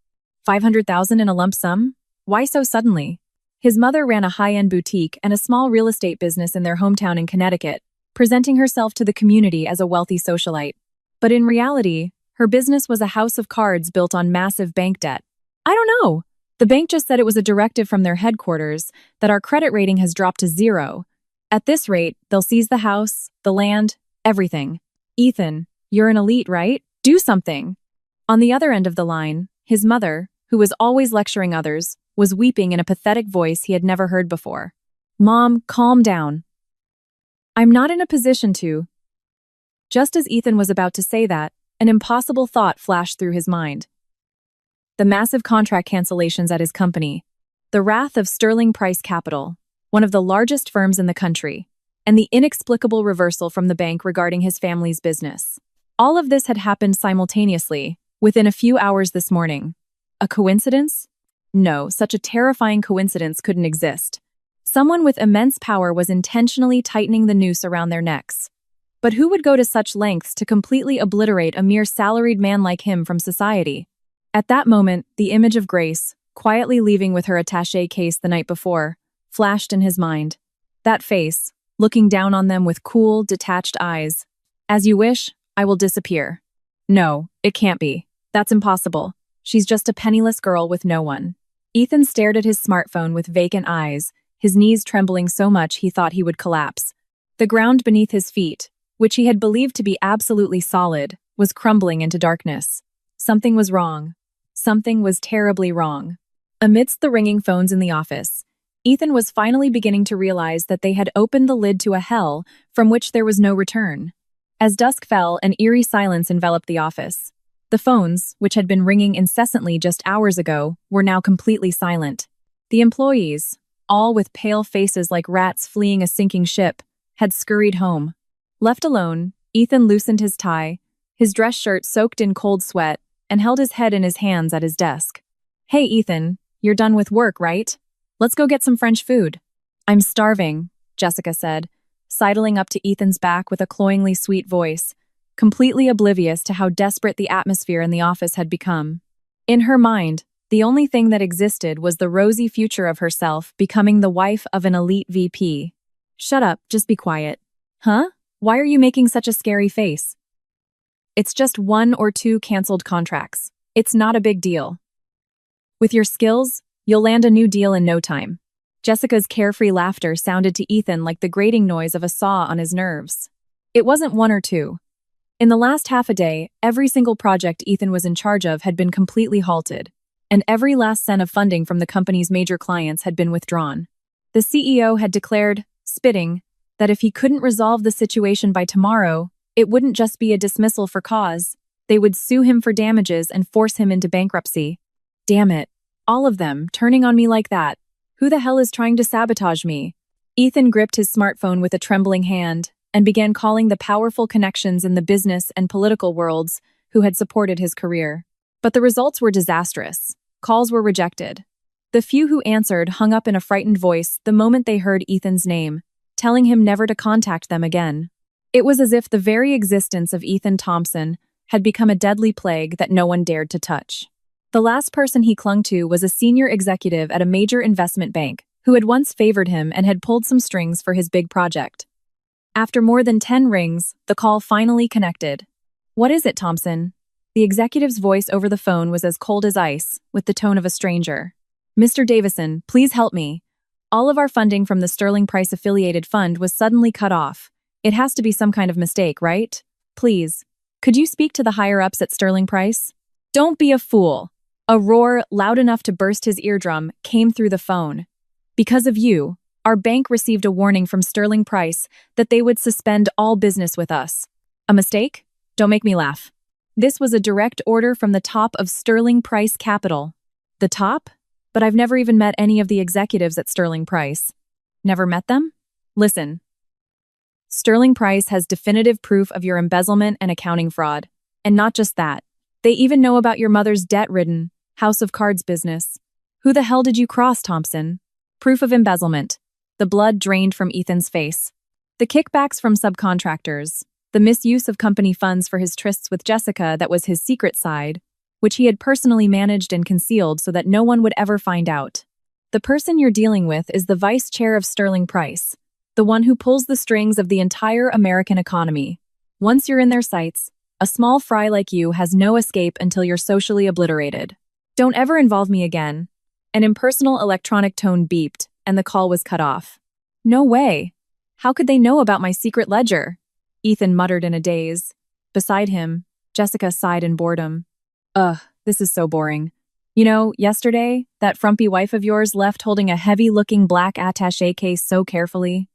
$500,000 in a lump sum? Why so suddenly? His mother ran a high-end boutique and a small real estate business in their hometown in Connecticut, presenting herself to the community as a wealthy socialite. But in reality, her business was a house of cards built on massive bank debt. I don't know. The bank just said it was a directive from their headquarters that our credit rating has dropped to 0. At this rate, they'll seize the house, the land, everything. Ethan, you're an elite, right? Do something. On the other end of the line, his mother, who was always lecturing others, was weeping in a pathetic voice he had never heard before. Mom, calm down. I'm not in a position to. Just as Ethan was about to say that, an impossible thought flashed through his mind. The massive contract cancellations at his company, the wrath of Sterling Price Capital, one of the largest firms in the country, and the inexplicable reversal from the bank regarding his family's business. All of this had happened simultaneously, within a few hours this morning. A coincidence? No, such a terrifying coincidence couldn't exist. Someone with immense power was intentionally tightening the noose around their necks. But who would go to such lengths to completely obliterate a mere salaried man like him from society? At that moment, the image of Grace, quietly leaving with her attaché case the night before, flashed in his mind. That face, looking down on them with cool, detached eyes. As you wish, I will disappear. No, it can't be. That's impossible. She's just a penniless girl with no one. Ethan stared at his smartphone with vacant eyes, his knees trembling so much he thought he would collapse. The ground beneath his feet, which he had believed to be absolutely solid, was crumbling into darkness. Something was wrong. Something was terribly wrong. Amidst the ringing phones in the office, Ethan was finally beginning to realize that they had opened the lid to a hell from which there was no return. As dusk fell, an eerie silence enveloped the office. The phones, which had been ringing incessantly just hours ago, were now completely silent. The employees, all with pale faces like rats fleeing a sinking ship, had scurried home. Left alone, Ethan loosened his tie, his dress shirt soaked in cold sweat, and held his head in his hands at his desk. Hey, Ethan, you're done with work, right? Let's go get some French food. I'm starving, Jessica said, sidling up to Ethan's back with a cloyingly sweet voice, completely oblivious to how desperate the atmosphere in the office had become. In her mind, the only thing that existed was the rosy future of herself becoming the wife of an elite VP. Shut up, just be quiet. Huh? Why are you making such a scary face? It's just 1 or 2 canceled contracts. It's not a big deal. With your skills, you'll land a new deal in no time. Jessica's carefree laughter sounded to Ethan like the grating noise of a saw on his nerves. It wasn't 1 or 2. In the last half a day, every single project Ethan was in charge of had been completely halted, and every last cent of funding from the company's major clients had been withdrawn. The CEO had declared, spitting, that if he couldn't resolve the situation by tomorrow, it wouldn't just be a dismissal for cause. They would sue him for damages and force him into bankruptcy. Damn it. All of them, turning on me like that. Who the hell is trying to sabotage me? Ethan gripped his smartphone with a trembling hand and began calling the powerful connections in the business and political worlds who had supported his career. But the results were disastrous. Calls were rejected. The few who answered hung up in a frightened voice the moment they heard Ethan's name, telling him never to contact them again. It was as if the very existence of Ethan Thompson had become a deadly plague that no one dared to touch. The last person he clung to was a senior executive at a major investment bank who had once favored him and had pulled some strings for his big project. After more than 10 rings, the call finally connected. "What is it, Thompson?" The executive's voice over the phone was as cold as ice, with the tone of a stranger. "Mr. Davison, please help me. All of our funding from the Sterling Price affiliated fund was suddenly cut off. It has to be some kind of mistake, right? Please, could you speak to the higher-ups at Sterling Price?" "Don't be a fool." A roar, loud enough to burst his eardrum, came through the phone. "Because of you, our bank received a warning from Sterling Price that they would suspend all business with us." "A mistake? Don't make me laugh." This was a direct order from the top of Sterling Price Capital. The top? But I've never even met any of the executives at Sterling Price. Never met them? Listen. Sterling Price has definitive proof of your embezzlement and accounting fraud. And not just that. They even know about your mother's debt-ridden House of Cards business. Who the hell did you cross, Thompson? Proof of embezzlement. The blood drained from Ethan's face. The kickbacks from subcontractors. The misuse of company funds for his trysts with Jessica that was his secret side, which he had personally managed and concealed so that no one would ever find out. The person you're dealing with is the vice chair of Sterling Price, the one who pulls the strings of the entire American economy. Once you're in their sights, a small fry like you has no escape until you're socially obliterated. Don't ever involve me again. An impersonal electronic tone beeped, and the call was cut off. No way. How could they know about my secret ledger? Ethan muttered in a daze. Beside him, Jessica sighed in boredom. Ugh, this is so boring. You know, yesterday, that frumpy wife of yours left holding a heavy-looking black attaché case so carefully.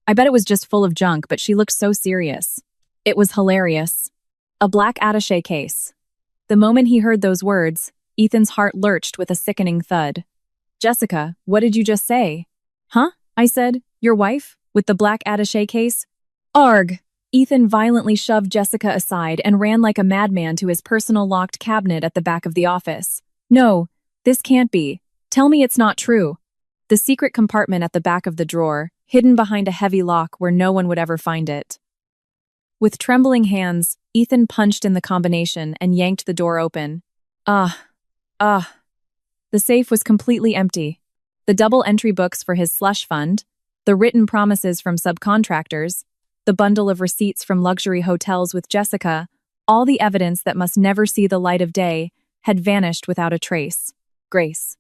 I bet it was just full of junk, but she looked so serious. It was hilarious. A black attaché case. The moment he heard those words, Ethan's heart lurched with a sickening thud. Jessica, what did you just say? Huh? I said, your wife? With the black attaché case? Arg! Ethan violently shoved Jessica aside and ran like a madman to his personal locked cabinet at the back of the office. No, this can't be. Tell me it's not true. The secret compartment at the back of the drawer, hidden behind a heavy lock where no one would ever find it. With trembling hands, Ethan punched in the combination and yanked the door open. The safe was completely empty. The double entry books for his slush fund, the written promises from subcontractors, the bundle of receipts from luxury hotels with Jessica, all the evidence that must never see the light of day, had vanished without a trace. Grace.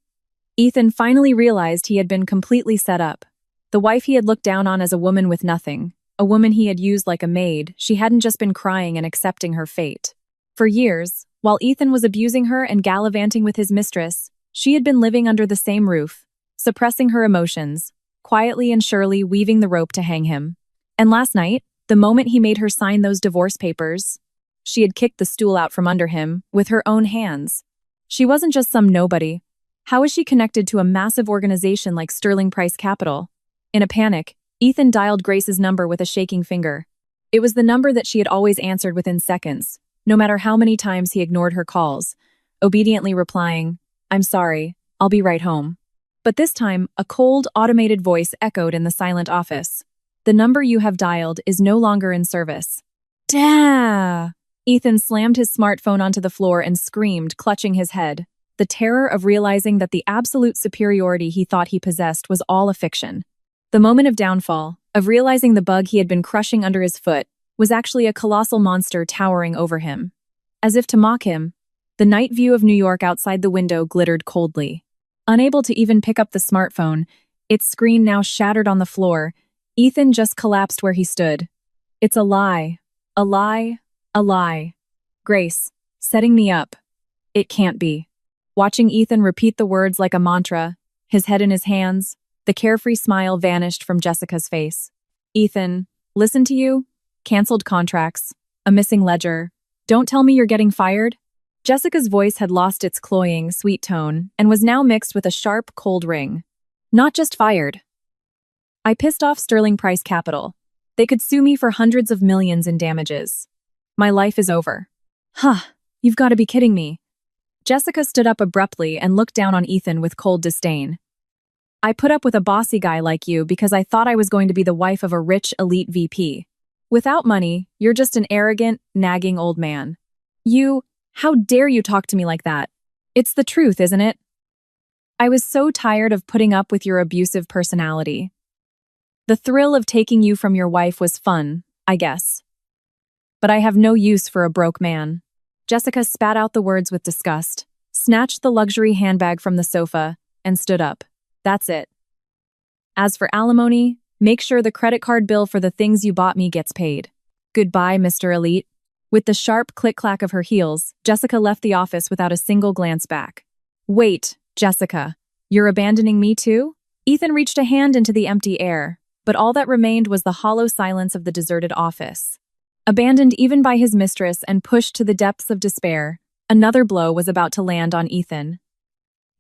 Ethan finally realized he had been completely set up. The wife he had looked down on as a woman with nothing, a woman he had used like a maid, she hadn't just been crying and accepting her fate. For years, while Ethan was abusing her and gallivanting with his mistress, she had been living under the same roof, suppressing her emotions, quietly and surely weaving the rope to hang him. And last night, the moment he made her sign those divorce papers, she had kicked the stool out from under him with her own hands. She wasn't just some nobody. How was she connected to a massive organization like Sterling Price Capital? In a panic, Ethan dialed Grace's number with a shaking finger. It was the number that she had always answered within seconds, no matter how many times he ignored her calls, obediently replying, "I'm sorry, I'll be right home." But this time, a cold, automated voice echoed in the silent office. The number you have dialed is no longer in service. Duh! Ethan slammed his smartphone onto the floor and screamed, clutching his head. The terror of realizing that the absolute superiority he thought he possessed was all a fiction. The moment of downfall, of realizing the bug he had been crushing under his foot, was actually a colossal monster towering over him. As if to mock him, the night view of New York outside the window glittered coldly. Unable to even pick up the smartphone, its screen now shattered on the floor, Ethan just collapsed where he stood. It's a lie. A lie. A lie. Grace, setting me up. It can't be. Watching Ethan repeat the words like a mantra, his head in his hands, the carefree smile vanished from Jessica's face. Ethan, listen to you? Cancelled contracts, a missing ledger. Don't tell me you're getting fired? Jessica's voice had lost its cloying, sweet tone and was now mixed with a sharp, cold ring. Not just fired. I pissed off Sterling Price Capital. They could sue me for hundreds of millions in damages. My life is over. Huh, you've got to be kidding me. Jessica stood up abruptly and looked down on Ethan with cold disdain. I put up with a bossy guy like you because I thought I was going to be the wife of a rich, elite VP. Without money, you're just an arrogant, nagging old man. How dare you talk to me like that? It's the truth, isn't it? I was so tired of putting up with your abusive personality. The thrill of taking you from your wife was fun, I guess. But I have no use for a broke man. Jessica spat out the words with disgust, snatched the luxury handbag from the sofa, and stood up. That's it. As for alimony, make sure the credit card bill for the things you bought me gets paid. Goodbye, Mr. Elite. With the sharp click-clack of her heels, Jessica left the office without a single glance back. Wait, Jessica, you're abandoning me too? Ethan reached a hand into the empty air, but all that remained was the hollow silence of the deserted office. Abandoned even by his mistress and pushed to the depths of despair, another blow was about to land on Ethan.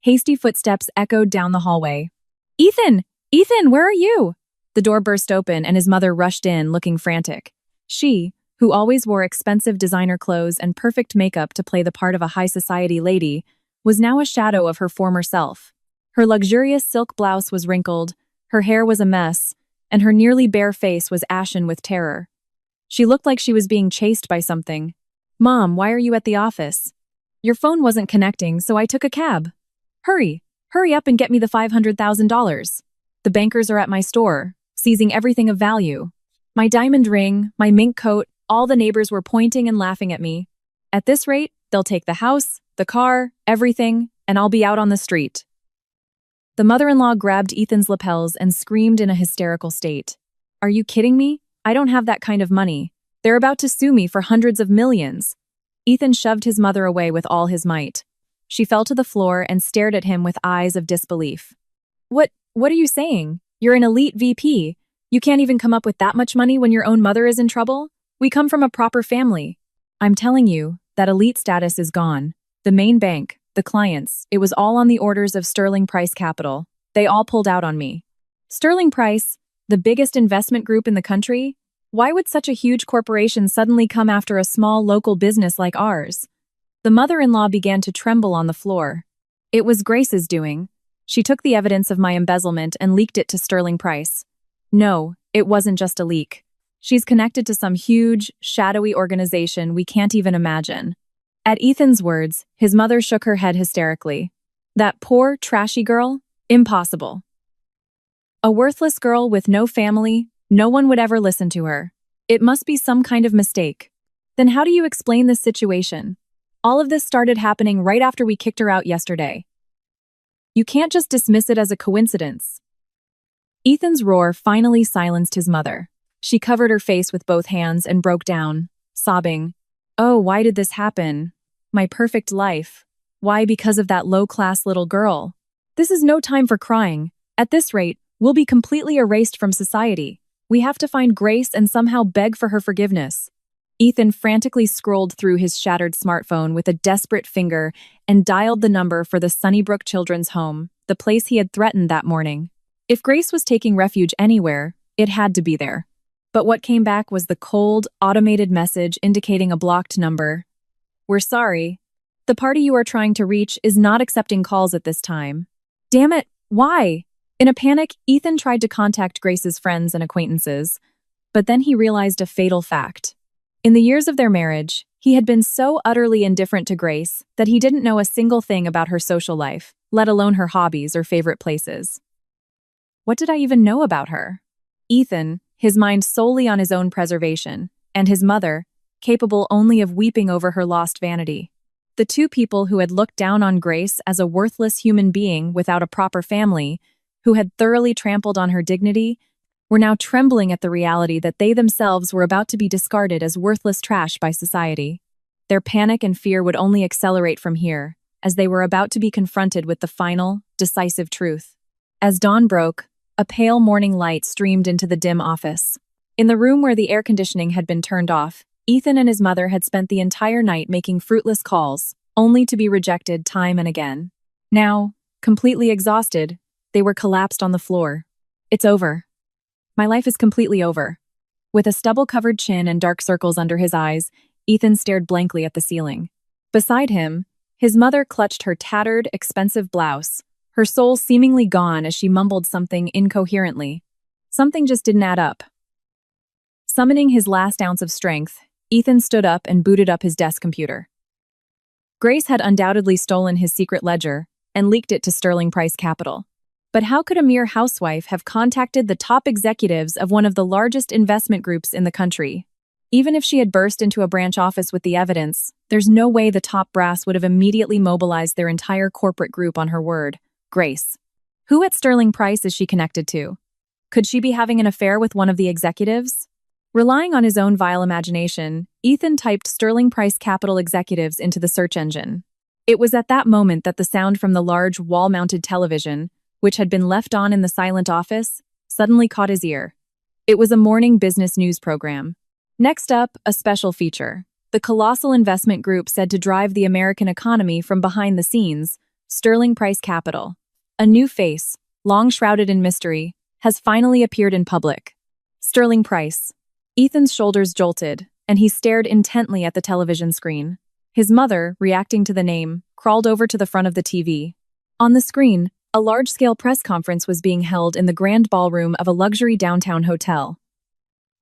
Hasty footsteps echoed down the hallway. Ethan! Ethan, where are you? The door burst open and his mother rushed in, looking frantic. She, who always wore expensive designer clothes and perfect makeup to play the part of a high society lady, was now a shadow of her former self. Her luxurious silk blouse was wrinkled, her hair was a mess, and her nearly bare face was ashen with terror. She looked like she was being chased by something. Mom, why are you at the office? Your phone wasn't connecting, so I took a cab. Hurry up and get me the $500,000. The bankers are at my store, seizing everything of value. My diamond ring, my mink coat, all the neighbors were pointing and laughing at me. At this rate, they'll take the house, the car, everything, and I'll be out on the street. The mother-in-law grabbed Ethan's lapels and screamed in a hysterical state. Are you kidding me? I don't have that kind of money. They're about to sue me for hundreds of millions. Ethan shoved his mother away with all his might. She fell to the floor and stared at him with eyes of disbelief. What are you saying? You're an elite VP. You can't even come up with that much money when your own mother is in trouble? We come from a proper family. I'm telling you, that elite status is gone. The main bank, the clients, it was all on the orders of Sterling Price Capital. They all pulled out on me. Sterling Price, the biggest investment group in the country? Why would such a huge corporation suddenly come after a small local business like ours? The mother-in-law began to tremble on the floor. It was Grace's doing. She took the evidence of my embezzlement and leaked it to Sterling Price. No, it wasn't just a leak. She's connected to some huge, shadowy organization we can't even imagine. At Ethan's words, his mother shook her head hysterically. That poor, trashy girl? Impossible. A worthless girl with no family, no one would ever listen to her. It must be some kind of mistake. Then how do you explain this situation? All of this started happening right after we kicked her out yesterday. You can't just dismiss it as a coincidence. Ethan's roar finally silenced his mother. She covered her face with both hands and broke down, sobbing, "Oh, why did this happen? My perfect life. Why, because of that low-class little girl? This is no time for crying. At this rate, we'll be completely erased from society. We have to find Grace and somehow beg for her forgiveness." Ethan frantically scrolled through his shattered smartphone with a desperate finger and dialed the number for the Sunnybrook Children's Home, the place he had threatened that morning. If Grace was taking refuge anywhere, it had to be there. But what came back was the cold, automated message indicating a blocked number. "We're sorry. The party you are trying to reach is not accepting calls at this time." Damn it, why? In a panic, Ethan tried to contact Grace's friends and acquaintances, but then he realized a fatal fact. In the years of their marriage, he had been so utterly indifferent to Grace that he didn't know a single thing about her social life, let alone her hobbies or favorite places. What did I even know about her? Ethan, his mind solely on his own preservation, and his mother, capable only of weeping over her lost vanity. The two people who had looked down on Grace as a worthless human being without a proper family, who had thoroughly trampled on her dignity, were now trembling at the reality that they themselves were about to be discarded as worthless trash by society. Their panic and fear would only accelerate from here, as they were about to be confronted with the final, decisive truth. As dawn broke, a pale morning light streamed into the dim office. In the room where the air conditioning had been turned off, Ethan and his mother had spent the entire night making fruitless calls, only to be rejected time and again. Now, completely exhausted, they were collapsed on the floor. It's over. My life is completely over. With a stubble-covered chin and dark circles under his eyes, Ethan stared blankly at the ceiling. Beside him, his mother clutched her tattered, expensive blouse, her soul seemingly gone as she mumbled something incoherently. Something just didn't add up. Summoning his last ounce of strength, Ethan stood up and booted up his desk computer. Grace had undoubtedly stolen his secret ledger and leaked it to Sterling Price Capital. But how could a mere housewife have contacted the top executives of one of the largest investment groups in the country? Even if she had burst into a branch office with the evidence, there's no way the top brass would have immediately mobilized their entire corporate group on her word, Grace. Who at Sterling Price is she connected to? Could she be having an affair with one of the executives? Relying on his own vile imagination, Ethan typed Sterling Price Capital executives into the search engine. It was at that moment that the sound from the large wall-mounted television, which had been left on in the silent office, suddenly caught his ear. It was a morning business news program. Next up, a special feature. The colossal investment group said to drive the American economy from behind the scenes, Sterling Price Capital. A new face, long shrouded in mystery, has finally appeared in public. Sterling Price. Ethan's shoulders jolted, and he stared intently at the television screen. His mother, reacting to the name, crawled over to the front of the TV. On the screen, a large-scale press conference was being held in the grand ballroom of a luxury downtown hotel.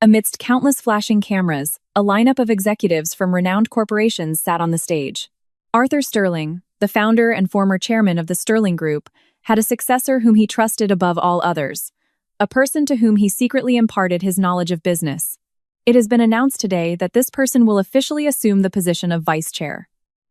Amidst countless flashing cameras, a lineup of executives from renowned corporations sat on the stage. Arthur Sterling, the founder and former chairman of the Sterling Group, had a successor whom he trusted above all others, a person to whom he secretly imparted his knowledge of business. It has been announced today that this person will officially assume the position of vice chair.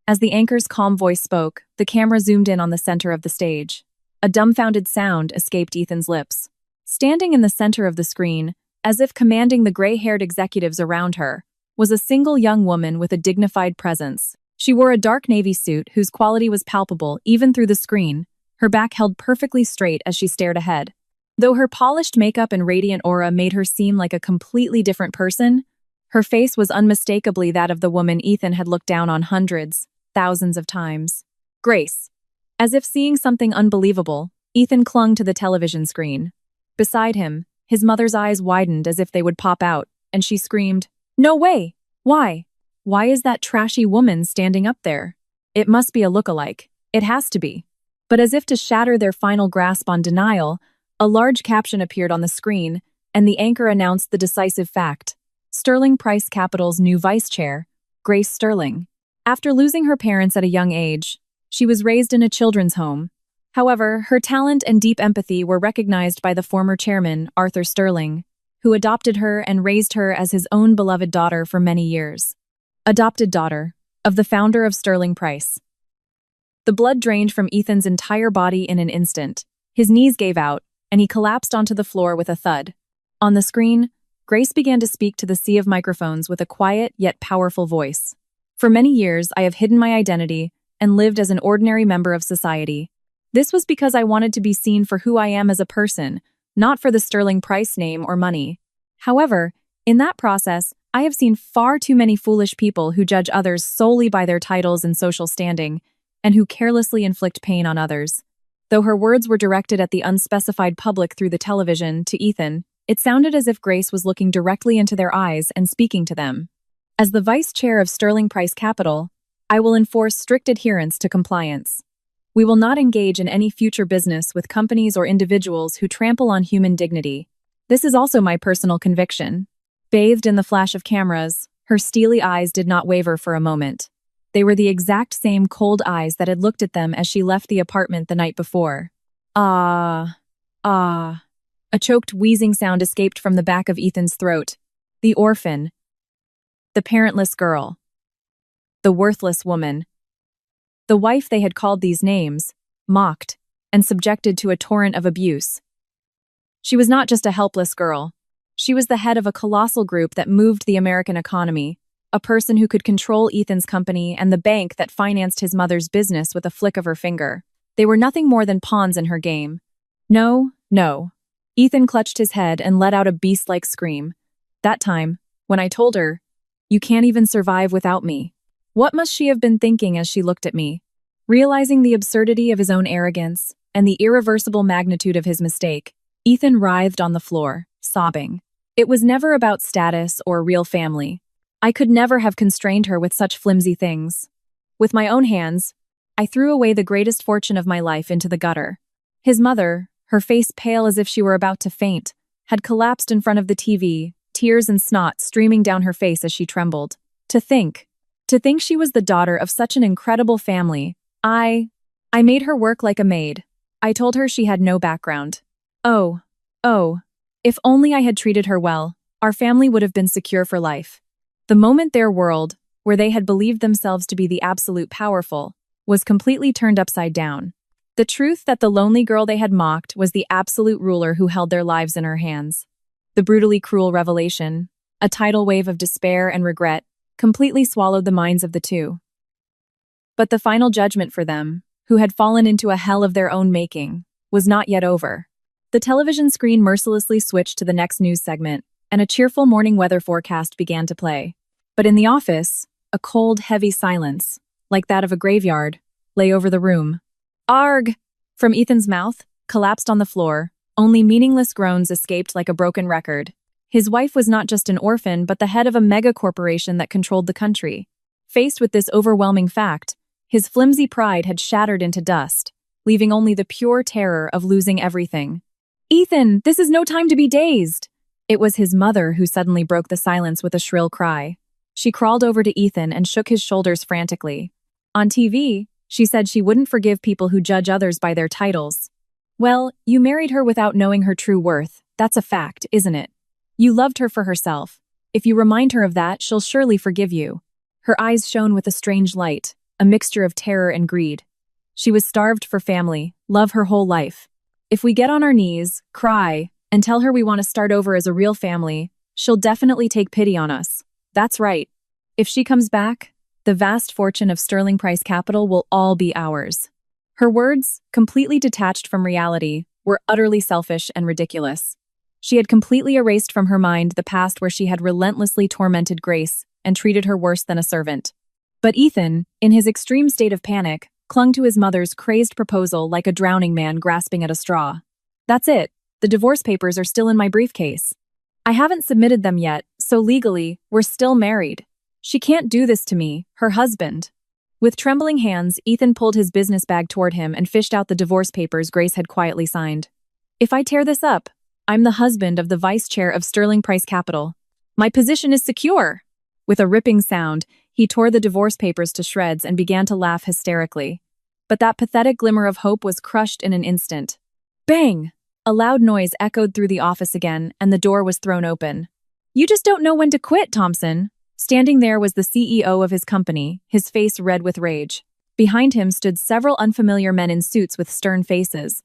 As the anchor's calm voice spoke, the camera zoomed in on the center of the stage. A dumbfounded sound escaped Ethan's lips. Standing in the center of the screen, as if commanding the gray-haired executives around her, was a single young woman with a dignified presence. She wore a dark navy suit whose quality was palpable even through the screen, her back held perfectly straight as she stared ahead. Though her polished makeup and radiant aura made her seem like a completely different person, her face was unmistakably that of the woman Ethan had looked down on hundreds, thousands of times. Grace. As if seeing something unbelievable, Ethan clung to the television screen. Beside him, his mother's eyes widened as if they would pop out, and she screamed, "No way! Why? Why is that trashy woman standing up there? It must be a look-alike. It has to be." But as if to shatter their final grasp on denial, a large caption appeared on the screen, and the anchor announced the decisive fact. Sterling Price Capital's new vice chair, Grace Sterling. After losing her parents at a young age, she was raised in a children's home. However, her talent and deep empathy were recognized by the former chairman, Arthur Sterling, who adopted her and raised her as his own beloved daughter for many years. Adopted daughter of the founder of Sterling Price. The blood drained from Ethan's entire body in an instant. His knees gave out, and he collapsed onto the floor with a thud. On the screen, Grace began to speak to the sea of microphones with a quiet yet powerful voice. For many years, I have hidden my identity and lived as an ordinary member of society. This was because I wanted to be seen for who I am as a person, not for the Sterling Price name or money. However, in that process, I have seen far too many foolish people who judge others solely by their titles and social standing, and who carelessly inflict pain on others. Though her words were directed at the unspecified public through the television, to Ethan, it sounded as if Grace was looking directly into their eyes and speaking to them. As the vice chair of Sterling Price Capital, I will enforce strict adherence to compliance. We will not engage in any future business with companies or individuals who trample on human dignity. This is also my personal conviction. Bathed in the flash of cameras, her steely eyes did not waver for a moment. They were the exact same cold eyes that had looked at them as she left the apartment the night before. Ah. A choked wheezing sound escaped from the back of Ethan's throat. The orphan. The parentless girl. The worthless woman. The wife they had called these names, mocked, and subjected to a torrent of abuse. She was not just a helpless girl. She was the head of a colossal group that moved the American economy, a person who could control Ethan's company and the bank that financed his mother's business with a flick of her finger. They were nothing more than pawns in her game. No, no. Ethan clutched his head and let out a beast-like scream. That time, when I told her, "You can't even survive without me." What must she have been thinking as she looked at me? Realizing the absurdity of his own arrogance and the irreversible magnitude of his mistake, Ethan writhed on the floor, sobbing. It was never about status or real family. I could never have constrained her with such flimsy things. With my own hands, I threw away the greatest fortune of my life into the gutter. His mother, her face pale as if she were about to faint, had collapsed in front of the TV, tears and snot streaming down her face as she trembled. To think she was the daughter of such an incredible family. I made her work like a maid. I told her she had no background. Oh, if only I had treated her well, our family would have been secure for life. The moment their world, where they had believed themselves to be the absolute powerful, was completely turned upside down. The truth that the lonely girl they had mocked was the absolute ruler who held their lives in her hands. The brutally cruel revelation, a tidal wave of despair and regret, completely swallowed the minds of the two. But the final judgment for them, who had fallen into a hell of their own making, was not yet over. The television screen mercilessly switched to the next news segment, and a cheerful morning weather forecast began to play. But in the office, a cold, heavy silence, like that of a graveyard, lay over the room. "Arg!" from Ethan's mouth, collapsed on the floor. Only meaningless groans escaped like a broken record. His wife was not just an orphan, but the head of a mega-corporation that controlled the country. Faced with this overwhelming fact, his flimsy pride had shattered into dust, leaving only the pure terror of losing everything. "Ethan, this is no time to be dazed!" It was his mother who suddenly broke the silence with a shrill cry. She crawled over to Ethan and shook his shoulders frantically. On TV, she said she wouldn't forgive people who judge others by their titles. "Well, you married her without knowing her true worth. That's a fact, isn't it? You loved her for herself. If you remind her of that, she'll surely forgive you." Her eyes shone with a strange light, a mixture of terror and greed. She was starved for family, love her whole life. If we get on our knees, cry, and tell her we want to start over as a real family, she'll definitely take pity on us. That's right. If she comes back, the vast fortune of Sterling Price Capital will all be ours. Her words, completely detached from reality, were utterly selfish and ridiculous. She had completely erased from her mind the past where she had relentlessly tormented Grace and treated her worse than a servant. But Ethan, in his extreme state of panic, clung to his mother's crazed proposal like a drowning man grasping at a straw. "That's it. The divorce papers are still in my briefcase. I haven't submitted them yet, so legally, we're still married. She can't do this to me, her husband." With trembling hands, Ethan pulled his business bag toward him and fished out the divorce papers Grace had quietly signed. "If I tear this up, I'm the husband of the vice chair of Sterling Price Capital. My position is secure." With a ripping sound, he tore the divorce papers to shreds and began to laugh hysterically. But that pathetic glimmer of hope was crushed in an instant. Bang! A loud noise echoed through the office again, and the door was thrown open. "You just don't know when to quit, Thompson." Standing there was the CEO of his company, his face red with rage. Behind him stood several unfamiliar men in suits with stern faces,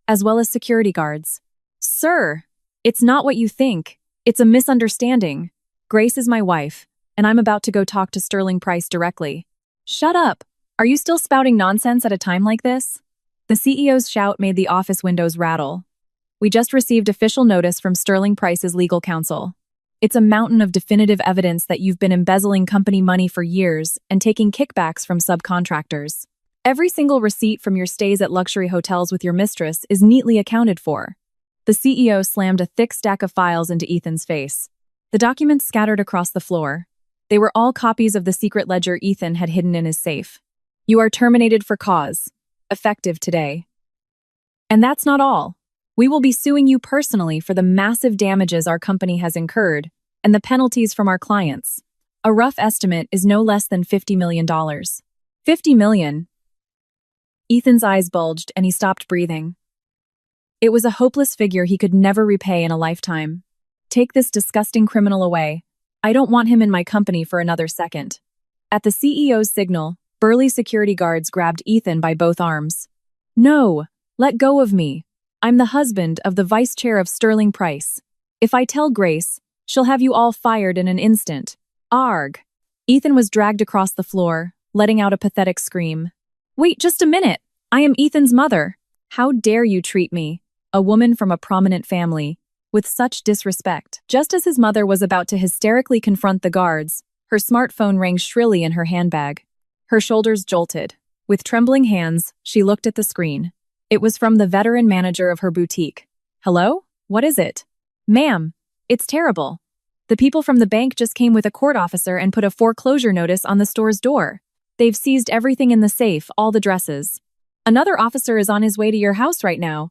as well as security guards. "Sir, it's not what you think. It's a misunderstanding. Grace is my wife, and I'm about to go talk to Sterling Price directly." "Shut up! Are you still spouting nonsense at a time like this?" The CEO's shout made the office windows rattle. "We just received official notice from Sterling Price's legal counsel. It's a mountain of definitive evidence that you've been embezzling company money for years and taking kickbacks from subcontractors. Every single receipt from your stays at luxury hotels with your mistress is neatly accounted for." The CEO slammed a thick stack of files into Ethan's face. The documents scattered across the floor. They were all copies of the secret ledger Ethan had hidden in his safe. "You are terminated for cause. Effective today." And that's not all. "We will be suing you personally for the massive damages our company has incurred and the penalties from our clients. A rough estimate is no less than $50 million. $50 million? Ethan's eyes bulged and he stopped breathing. It was a hopeless figure he could never repay in a lifetime. "Take this disgusting criminal away. I don't want him in my company for another second. At the CEO's signal, burly security guards grabbed Ethan by both arms. No, let go of me. I'm the husband of the vice chair of Sterling Price. If I tell Grace, she'll have you all fired in an instant. Arg. Ethan was dragged across the floor, letting out a pathetic scream. Wait just a minute. I am Ethan's mother. How dare you treat me, a woman from a prominent family, with such disrespect? Just as his mother was about to hysterically confront the guards, her smartphone rang shrilly in her handbag. Her shoulders jolted. With trembling hands, she looked at the screen. It was from the veteran manager of her boutique. Hello? What is it? Ma'am, it's terrible. The people from the bank just came with a court officer and put a foreclosure notice on the store's door. They've seized everything in the safe, all the dresses. Another officer is on his way to your house right now.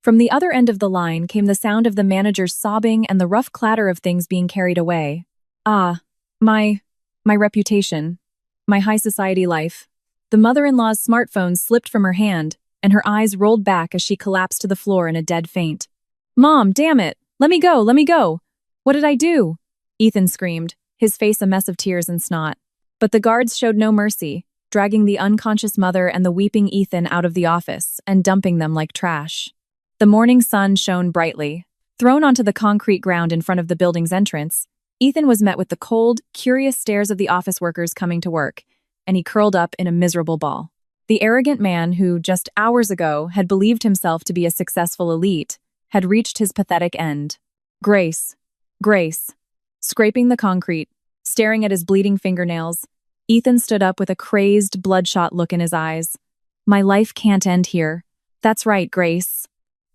From the other end of the line came the sound of the manager's sobbing and the rough clatter of things being carried away. Ah, my reputation. My high society life. The mother-in-law's smartphone slipped from her hand, and her eyes rolled back as she collapsed to the floor in a dead faint. Mom, damn it! Let me go, let me go! What did I do? Ethan screamed, his face a mess of tears and snot. But the guards showed no mercy, dragging the unconscious mother and the weeping Ethan out of the office and dumping them like trash. The morning sun shone brightly. Thrown onto the concrete ground in front of the building's entrance, Ethan was met with the cold, curious stares of the office workers coming to work, and he curled up in a miserable ball. The arrogant man who, just hours ago, had believed himself to be a successful elite, had reached his pathetic end. Grace. Scraping the concrete, staring at his bleeding fingernails, Ethan stood up with a crazed, bloodshot look in his eyes. My life can't end here. That's right, Grace.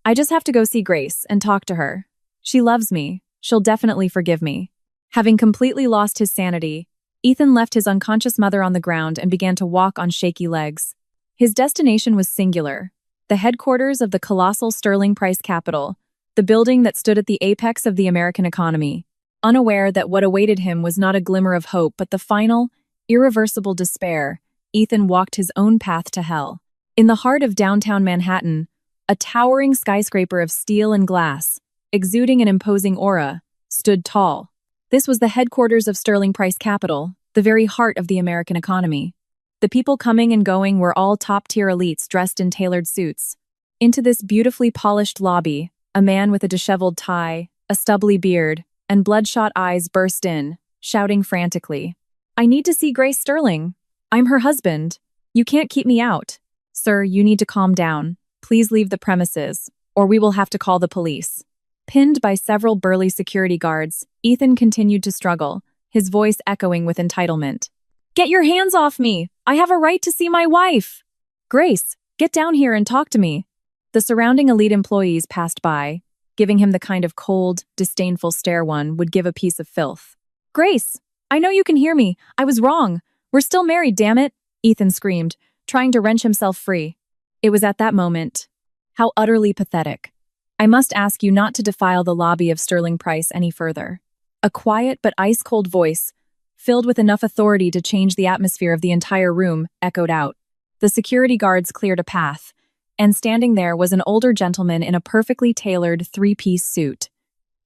I just have to go see Grace and talk to her. She loves me. She'll definitely forgive me. Having completely lost his sanity, Ethan left his unconscious mother on the ground and began to walk on shaky legs. His destination was singular: the headquarters of the colossal Sterling Price Capital, the building that stood at the apex of the American economy, unaware that what awaited him was not a glimmer of hope but the final, irreversible despair. Ethan walked his own path to hell. In the heart of downtown Manhattan, a towering skyscraper of steel and glass, exuding an imposing aura, stood tall. This was the headquarters of Sterling Price Capital, the very heart of the American economy. The people coming and going were all top-tier elites dressed in tailored suits. Into this beautifully polished lobby, a man with a disheveled tie, a stubbly beard, and bloodshot eyes burst in, shouting frantically, I need to see Grace Sterling. I'm her husband. You can't keep me out. Sir, you need to calm down. Please leave the premises, or we will have to call the police. Pinned by several burly security guards, Ethan continued to struggle, his voice echoing with entitlement. Get your hands off me! I have a right to see my wife! Grace, get down here and talk to me. The surrounding elite employees passed by, giving him the kind of cold, disdainful stare one would give a piece of filth. Grace, I know you can hear me. I was wrong. We're still married, damn it! Ethan screamed, trying to wrench himself free. It was at that moment. How utterly pathetic. I must ask you not to defile the lobby of Sterling Price any further. A quiet but ice-cold voice, filled with enough authority to change the atmosphere of the entire room, echoed out. The security guards cleared a path, and standing there was an older gentleman in a perfectly tailored three-piece suit.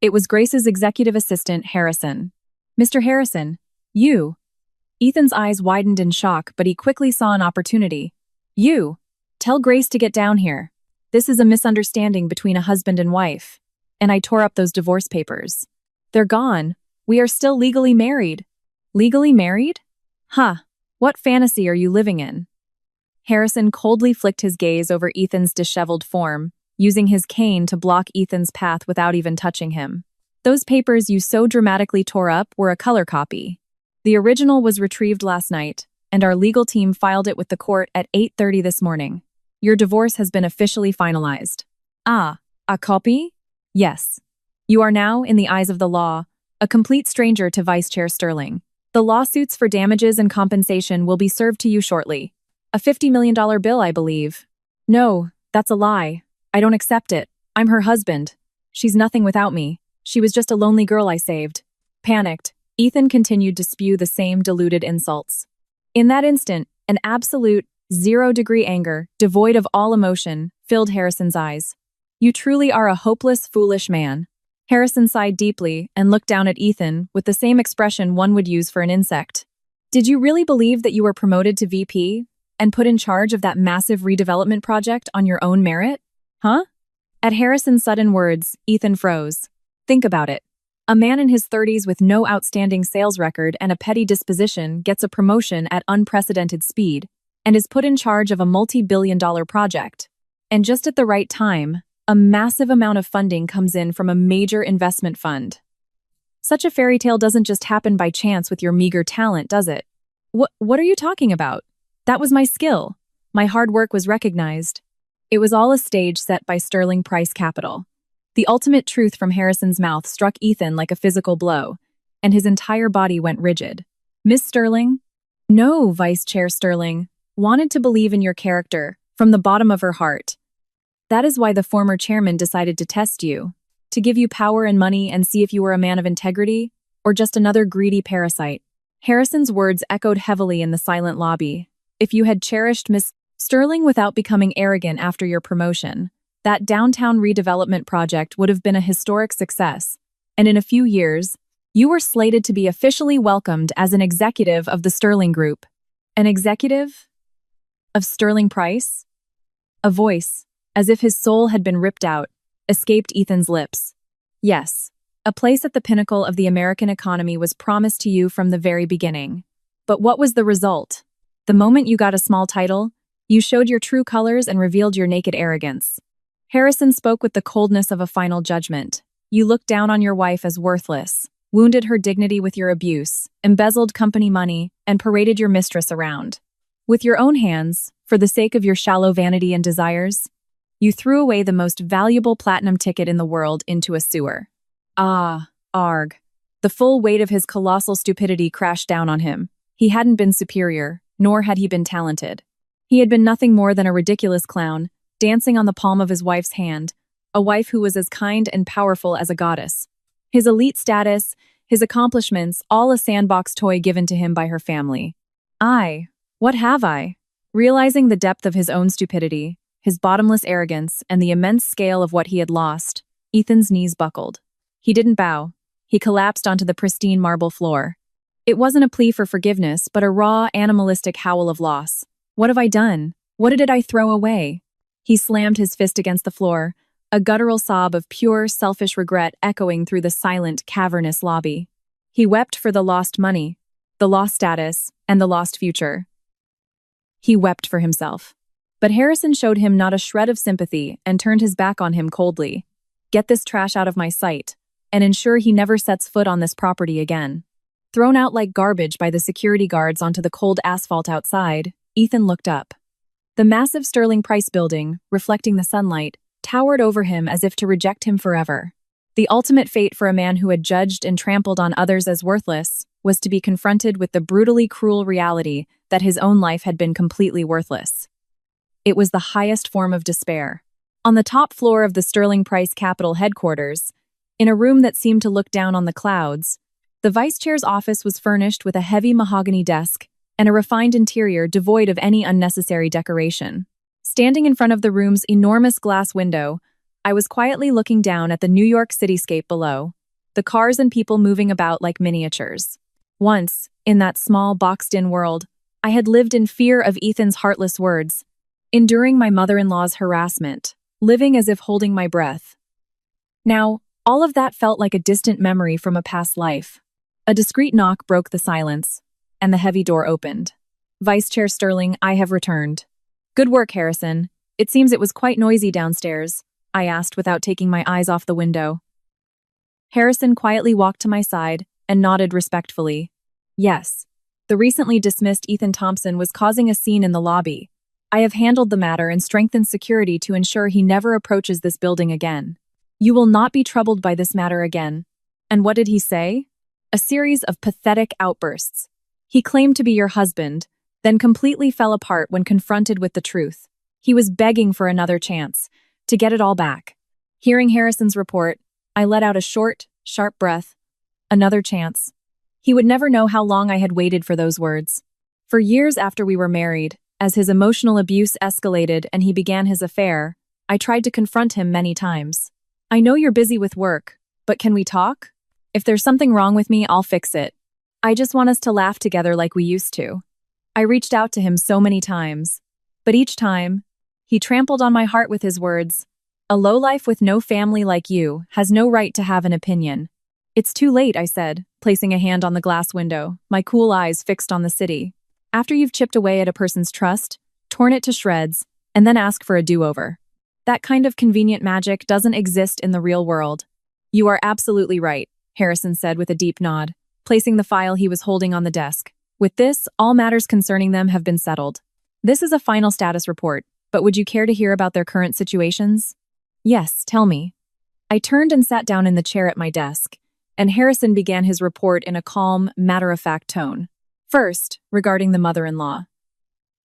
It was Grace's executive assistant, Harrison. Mr. Harrison, you. Ethan's eyes widened in shock, but he quickly saw an opportunity. You. Tell Grace to get down here. This is a misunderstanding between a husband and wife. And I tore up those divorce papers. They're gone. We are still legally married. Legally married? Huh. What fantasy are you living in? Harrison coldly flicked his gaze over Ethan's disheveled form, using his cane to block Ethan's path without even touching him. Those papers you so dramatically tore up were a color copy. The original was retrieved last night, and our legal team filed it with the court at 8:30 this morning. Your divorce has been officially finalized. Ah, a copy? Yes. You are now, in the eyes of the law, a complete stranger to Vice Chair Sterling. The lawsuits for damages and compensation will be served to you shortly. A $50 million bill, I believe. No, that's a lie. I don't accept it. I'm her husband. She's nothing without me. She was just a lonely girl I saved. Panicked, Ethan continued to spew the same deluded insults. In that instant, an absolute, zero-degree anger, devoid of all emotion, filled Harrison's eyes. You truly are a hopeless, foolish man. Harrison sighed deeply and looked down at Ethan with the same expression one would use for an insect. Did you really believe that you were promoted to VP and put in charge of that massive redevelopment project on your own merit? Huh? At Harrison's sudden words, Ethan froze. Think about it. A man in his 30s with no outstanding sales record and a petty disposition gets a promotion at unprecedented speed and is put in charge of a multi-billion-dollar project. And just at the right time, a massive amount of funding comes in from a major investment fund. Such a fairy tale doesn't just happen by chance with your meager talent, does it? What are you talking about? That was my skill. My hard work was recognized. It was all a stage set by Sterling Price Capital. The ultimate truth from Harrison's mouth struck Ethan like a physical blow, and his entire body went rigid. Miss Sterling? No, Vice Chair Sterling. Wanted to believe in your character, from the bottom of her heart. That is why the former chairman decided to test you, to give you power and money and see if you were a man of integrity, or just another greedy parasite. Harrison's words echoed heavily in the silent lobby. If you had cherished Miss Sterling without becoming arrogant after your promotion, that downtown redevelopment project would have been a historic success, and in a few years, you were slated to be officially welcomed as an executive of the Sterling Group. An executive? Of Sterling Price? A voice, as if his soul had been ripped out, escaped Ethan's lips. Yes, a place at the pinnacle of the American economy was promised to you from the very beginning. But what was the result? The moment you got a small title, you showed your true colors and revealed your naked arrogance. Harrison spoke with the coldness of a final judgment. You looked down on your wife as worthless, wounded her dignity with your abuse, embezzled company money, and paraded your mistress around. With your own hands, for the sake of your shallow vanity and desires, you threw away the most valuable platinum ticket in the world into a sewer. Ah, arg. The full weight of his colossal stupidity crashed down on him. He hadn't been superior, nor had he been talented. He had been nothing more than a ridiculous clown, dancing on the palm of his wife's hand, a wife who was as kind and powerful as a goddess. His elite status, his accomplishments, all a sandbox toy given to him by her family. What have I? Realizing the depth of his own stupidity, his bottomless arrogance, and the immense scale of what he had lost, Ethan's knees buckled. He didn't bow. He collapsed onto the pristine marble floor. It wasn't a plea for forgiveness, but a raw, animalistic howl of loss. What have I done? What did I throw away? He slammed his fist against the floor, a guttural sob of pure, selfish regret echoing through the silent, cavernous lobby. He wept for the lost money, the lost status, and the lost future. He wept for himself. But Harrison showed him not a shred of sympathy and turned his back on him coldly. Get this trash out of my sight, and ensure he never sets foot on this property again. Thrown out like garbage by the security guards onto the cold asphalt outside, Ethan looked up. The massive Sterling Price building, reflecting the sunlight, towered over him as if to reject him forever. The ultimate fate for a man who had judged and trampled on others as worthless was to be confronted with the brutally cruel reality that his own life had been completely worthless. It was the highest form of despair. On the top floor of the Sterling Price Capital headquarters, in a room that seemed to look down on the clouds, the vice chair's office was furnished with a heavy mahogany desk and a refined interior devoid of any unnecessary decoration. Standing in front of the room's enormous glass window, I was quietly looking down at the New York cityscape below, the cars and people moving about like miniatures. Once, in that small, boxed-in world, I had lived in fear of Ethan's heartless words, enduring my mother-in-law's harassment, living as if holding my breath. Now, all of that felt like a distant memory from a past life. A discreet knock broke the silence, and the heavy door opened. Vice Chair Sterling, I have returned. Good work, Harrison. It seems it was quite noisy downstairs, I asked without taking my eyes off the window. Harrison quietly walked to my side and nodded respectfully. Yes. The recently dismissed Ethan Thompson was causing a scene in the lobby. I have handled the matter and strengthened security to ensure he never approaches this building again. You will not be troubled by this matter again. And what did he say? A series of pathetic outbursts. He claimed to be your husband, then completely fell apart when confronted with the truth. He was begging for another chance, to get it all back. Hearing Harrison's report, I let out a short, sharp breath. Another chance. He would never know how long I had waited for those words. For years after we were married, as his emotional abuse escalated and he began his affair, I tried to confront him many times. I know you're busy with work, But can we talk? If there's something wrong with me, I'll fix it. I just want us to laugh together like we used to. I reached out to him so many times, but each time, he trampled on my heart with his words, "A lowlife with no family like you has no right to have an opinion." "It's too late," I said, placing a hand on the glass window, my cool eyes fixed on the city. "After you've chipped away at a person's trust, torn it to shreds, and then ask for a do-over. That kind of convenient magic doesn't exist in the real world." "You are absolutely right," Harrison said with a deep nod, placing the file he was holding on the desk. "With this, all matters concerning them have been settled. This is a final status report, but would you care to hear about their current situations?" "Yes, tell me." I turned and sat down in the chair at my desk, and Harrison began his report in a calm, matter-of-fact tone. First, regarding the mother-in-law.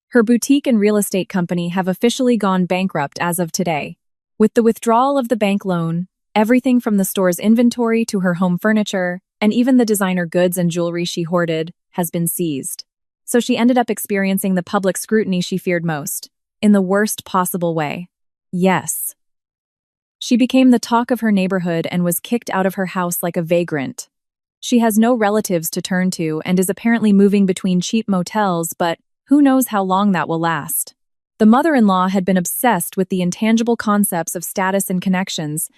Her boutique and real estate company have officially gone bankrupt as of today. With the withdrawal of the bank loan, everything from the store's inventory to her home furniture, and even the designer goods and jewelry she hoarded, has been seized. So she ended up experiencing the public scrutiny she feared most, in the worst possible way. Yes. She became the talk of her neighborhood and was kicked out of her house like a vagrant. She has no relatives to turn to and is apparently moving between cheap motels, but who knows how long that will last. The mother-in-law had been obsessed with the intangible concepts of status and connections,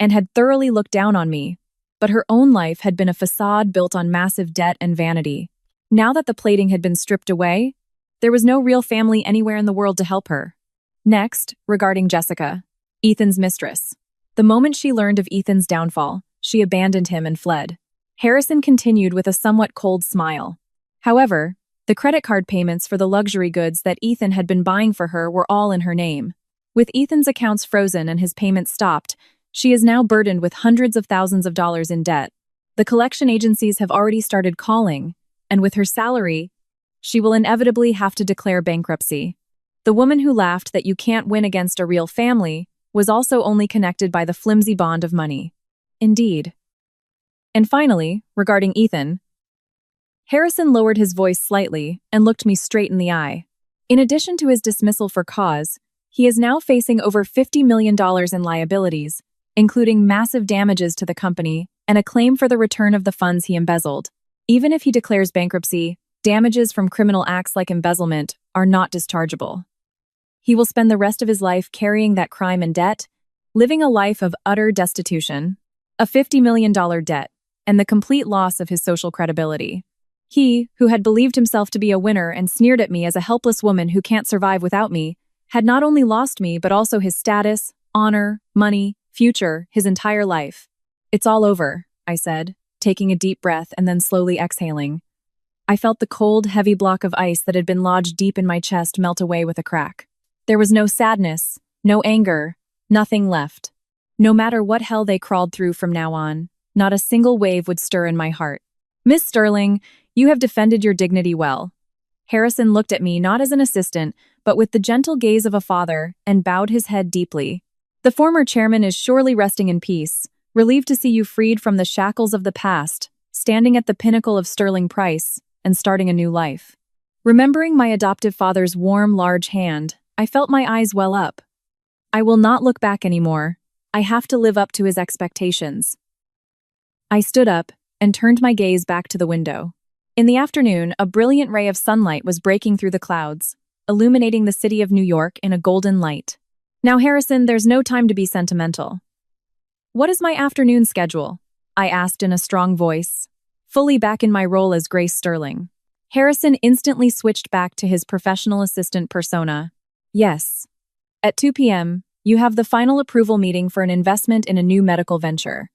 and had thoroughly looked down on me, but her own life had been a facade built on massive debt and vanity. Now that the plating had been stripped away, there was no real family anywhere in the world to help her. Next, regarding Jessica, Ethan's mistress. The moment she learned of Ethan's downfall, she abandoned him and fled. Harrison continued with a somewhat cold smile. However, the credit card payments for the luxury goods that Ethan had been buying for her were all in her name. With Ethan's accounts frozen and his payments stopped, she is now burdened with hundreds of thousands of dollars in debt. The collection agencies have already started calling, and with her salary, she will inevitably have to declare bankruptcy. The woman who laughed that you can't win against a real family was also only connected by the flimsy bond of money. Indeed. And finally, regarding Ethan, Harrison lowered his voice slightly and looked me straight in the eye. In addition to his dismissal for cause, he is now facing over $50 million in liabilities, including massive damages to the company and a claim for the return of the funds he embezzled. Even if he declares bankruptcy, damages from criminal acts like embezzlement are not dischargeable. He will spend the rest of his life carrying that crime and debt, living a life of utter destitution, a $50 million debt, and the complete loss of his social credibility. He, who had believed himself to be a winner and sneered at me as a helpless woman who can't survive without me, had not only lost me but also his status, honor, money, future, his entire life. "It's all over," I said, taking a deep breath and then slowly exhaling. I felt the cold, heavy block of ice that had been lodged deep in my chest melt away with a crack. There was no sadness, no anger, nothing left. No matter what hell they crawled through from now on, not a single wave would stir in my heart. "Miss Sterling, you have defended your dignity well." Harrison looked at me not as an assistant, but with the gentle gaze of a father, and bowed his head deeply. "The former chairman is surely resting in peace, relieved to see you freed from the shackles of the past, standing at the pinnacle of sterling price, and starting a new life." Remembering my adoptive father's warm, large hand, I felt my eyes well up. I will not look back anymore. I have to live up to his expectations. I stood up and turned my gaze back to the window. In the afternoon, a brilliant ray of sunlight was breaking through the clouds, illuminating the city of New York in a golden light. "Now, Harrison, there's no time to be sentimental." "What is my afternoon schedule?" I asked in a strong voice, fully back in my role as Grace Sterling. Harrison instantly switched back to his professional assistant persona. "Yes. At 2 p.m., you have the final approval meeting for an investment in a new medical venture.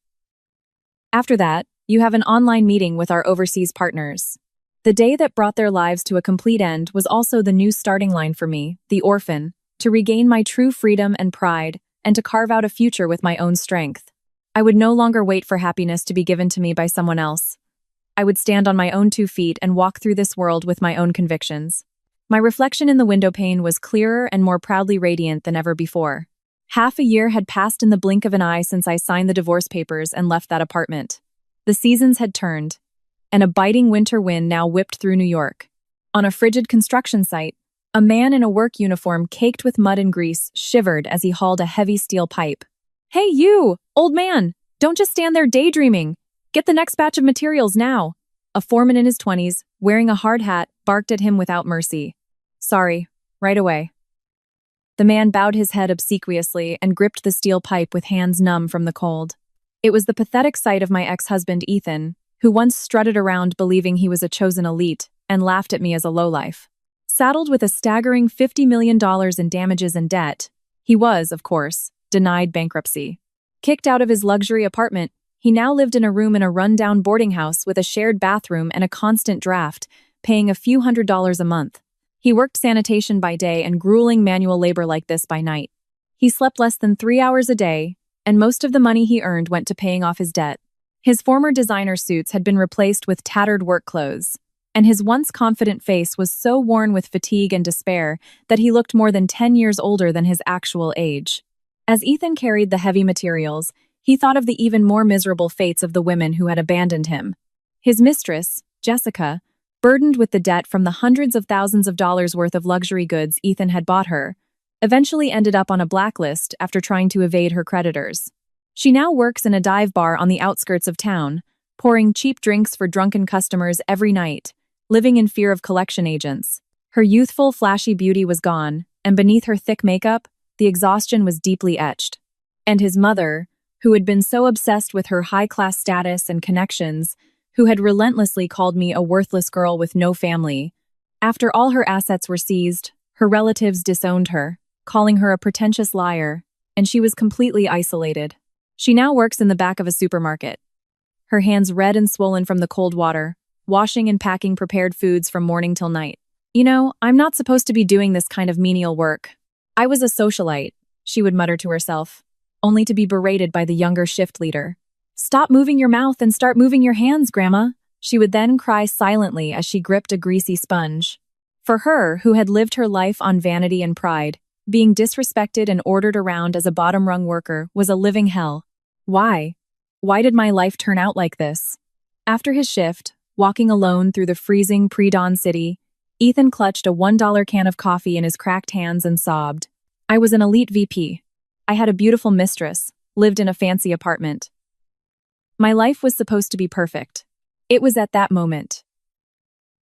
After that, you have an online meeting with our overseas partners." The day that brought their lives to a complete end was also the new starting line for me, the orphan, to regain my true freedom and pride, and to carve out a future with my own strength. I would no longer wait for happiness to be given to me by someone else. I would stand on my own 2 feet and walk through this world with my own convictions. My reflection in the window pane was clearer and more proudly radiant than ever before. Half a year had passed in the blink of an eye since I signed the divorce papers and left that apartment. The seasons had turned, and a biting winter wind now whipped through New York. On a frigid construction site, a man in a work uniform caked with mud and grease shivered as he hauled a heavy steel pipe. "Hey you, old man!" Don't just stand there daydreaming. Get the next batch of materials now. A foreman in his 20s, wearing a hard hat, barked at him without mercy. Sorry, right away. The man bowed his head obsequiously and gripped the steel pipe with hands numb from the cold. It was the pathetic sight of my ex-husband Ethan, who once strutted around believing he was a chosen elite and laughed at me as a lowlife. Saddled with a staggering $50 million in damages and debt, he was, of course, denied bankruptcy. Kicked out of his luxury apartment, he now lived in a room in a run-down boarding house with a shared bathroom and a constant draft, paying a few $100s a month. He worked sanitation by day and grueling manual labor like this by night. He slept less than 3 hours a day, and most of the money he earned went to paying off his debt. His former designer suits had been replaced with tattered work clothes, and his once confident face was so worn with fatigue and despair that he looked more than 10 years older than his actual age. As Ethan carried the heavy materials, he thought of the even more miserable fates of the women who had abandoned him. His mistress, Jessica, burdened with the debt from the hundreds of thousands of dollars worth of luxury goods Ethan had bought her, eventually ended up on a blacklist after trying to evade her creditors. She now works in a dive bar on the outskirts of town, pouring cheap drinks for drunken customers every night, living in fear of collection agents. Her youthful, flashy beauty was gone, and beneath her thick makeup, the exhaustion was deeply etched. And his mother, who had been so obsessed with her high-class status and connections, who had relentlessly called me a worthless girl with no family. After all her assets were seized, her relatives disowned her, calling her a pretentious liar, and she was completely isolated. She now works in the back of a supermarket, her hands red and swollen from the cold water, washing and packing prepared foods from morning till night. You know, I'm not supposed to be doing this kind of menial work. I was a socialite, she would mutter to herself, only to be berated by the younger shift leader. Stop moving your mouth and start moving your hands, Grandma, she would then cry silently as she gripped a greasy sponge. For her, who had lived her life on vanity and pride, being disrespected and ordered around as a bottom-rung worker was a living hell. Why? Why did my life turn out like this? After his shift, walking alone through the freezing pre-dawn city, Ethan clutched a $1 can of coffee in his cracked hands and sobbed. I was an elite VP. I had a beautiful mistress, lived in a fancy apartment. My life was supposed to be perfect. It was at that moment.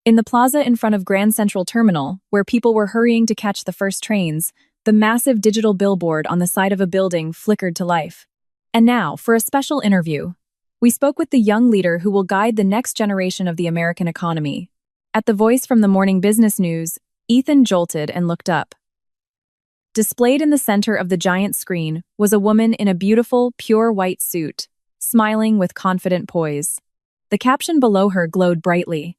In the plaza in front of Grand Central Terminal, where people were hurrying to catch the first trains, the massive digital billboard on the side of a building flickered to life. And now, for a special interview. We spoke with the young leader who will guide the next generation of the American economy. At the voice from the morning business news, Ethan jolted and looked up. Displayed in the center of the giant screen was a woman in a beautiful, pure white suit, smiling with confident poise. The caption below her glowed brightly.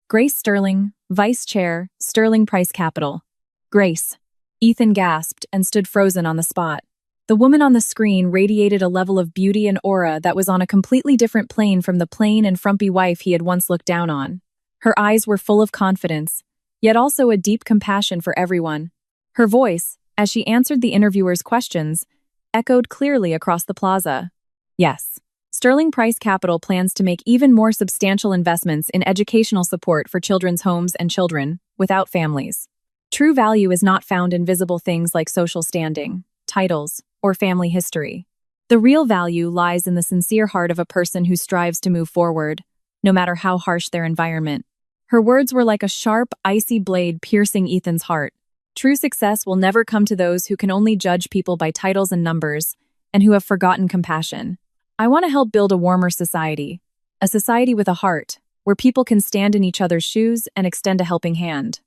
Grace Sterling, Vice Chair, Sterling Price Capital. Grace. Ethan gasped and stood frozen on the spot. The woman on the screen radiated a level of beauty and aura that was on a completely different plane from the plain and frumpy wife he had once looked down on. Her eyes were full of confidence, yet also a deep compassion for everyone. Her voice, as she answered the interviewer's questions, echoed clearly across the plaza. Yes, Sterling Price Capital plans to make even more substantial investments in educational support for children's homes and children without families. True value is not found in visible things like social standing, titles, or family history. The real value lies in the sincere heart of a person who strives to move forward, no matter how harsh their environment. Her words were like a sharp, icy blade piercing Ethan's heart. True success will never come to those who can only judge people by titles and numbers, and who have forgotten compassion. I want to help build a warmer society, a society with a heart, where people can stand in each other's shoes and extend a helping hand.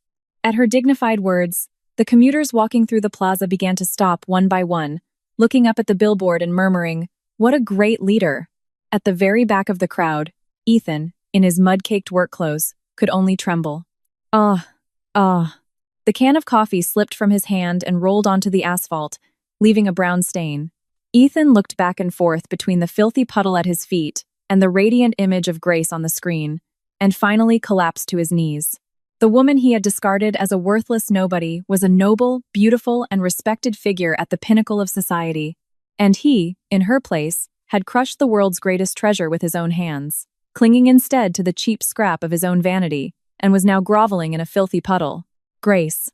At her dignified words, the commuters walking through the plaza began to stop one by one, looking up at the billboard and murmuring, "What a great leader!" At the very back of the crowd, Ethan, in his mud-caked work clothes, could only tremble. Ah. The can of coffee slipped from his hand and rolled onto the asphalt, leaving a brown stain. Ethan looked back and forth between the filthy puddle at his feet and the radiant image of Grace on the screen, and finally collapsed to his knees. The woman he had discarded as a worthless nobody was a noble, beautiful, and respected figure at the pinnacle of society, and he, in her place, had crushed the world's greatest treasure with his own hands, clinging instead to the cheap scrap of his own vanity, and was now groveling in a filthy puddle. Grace,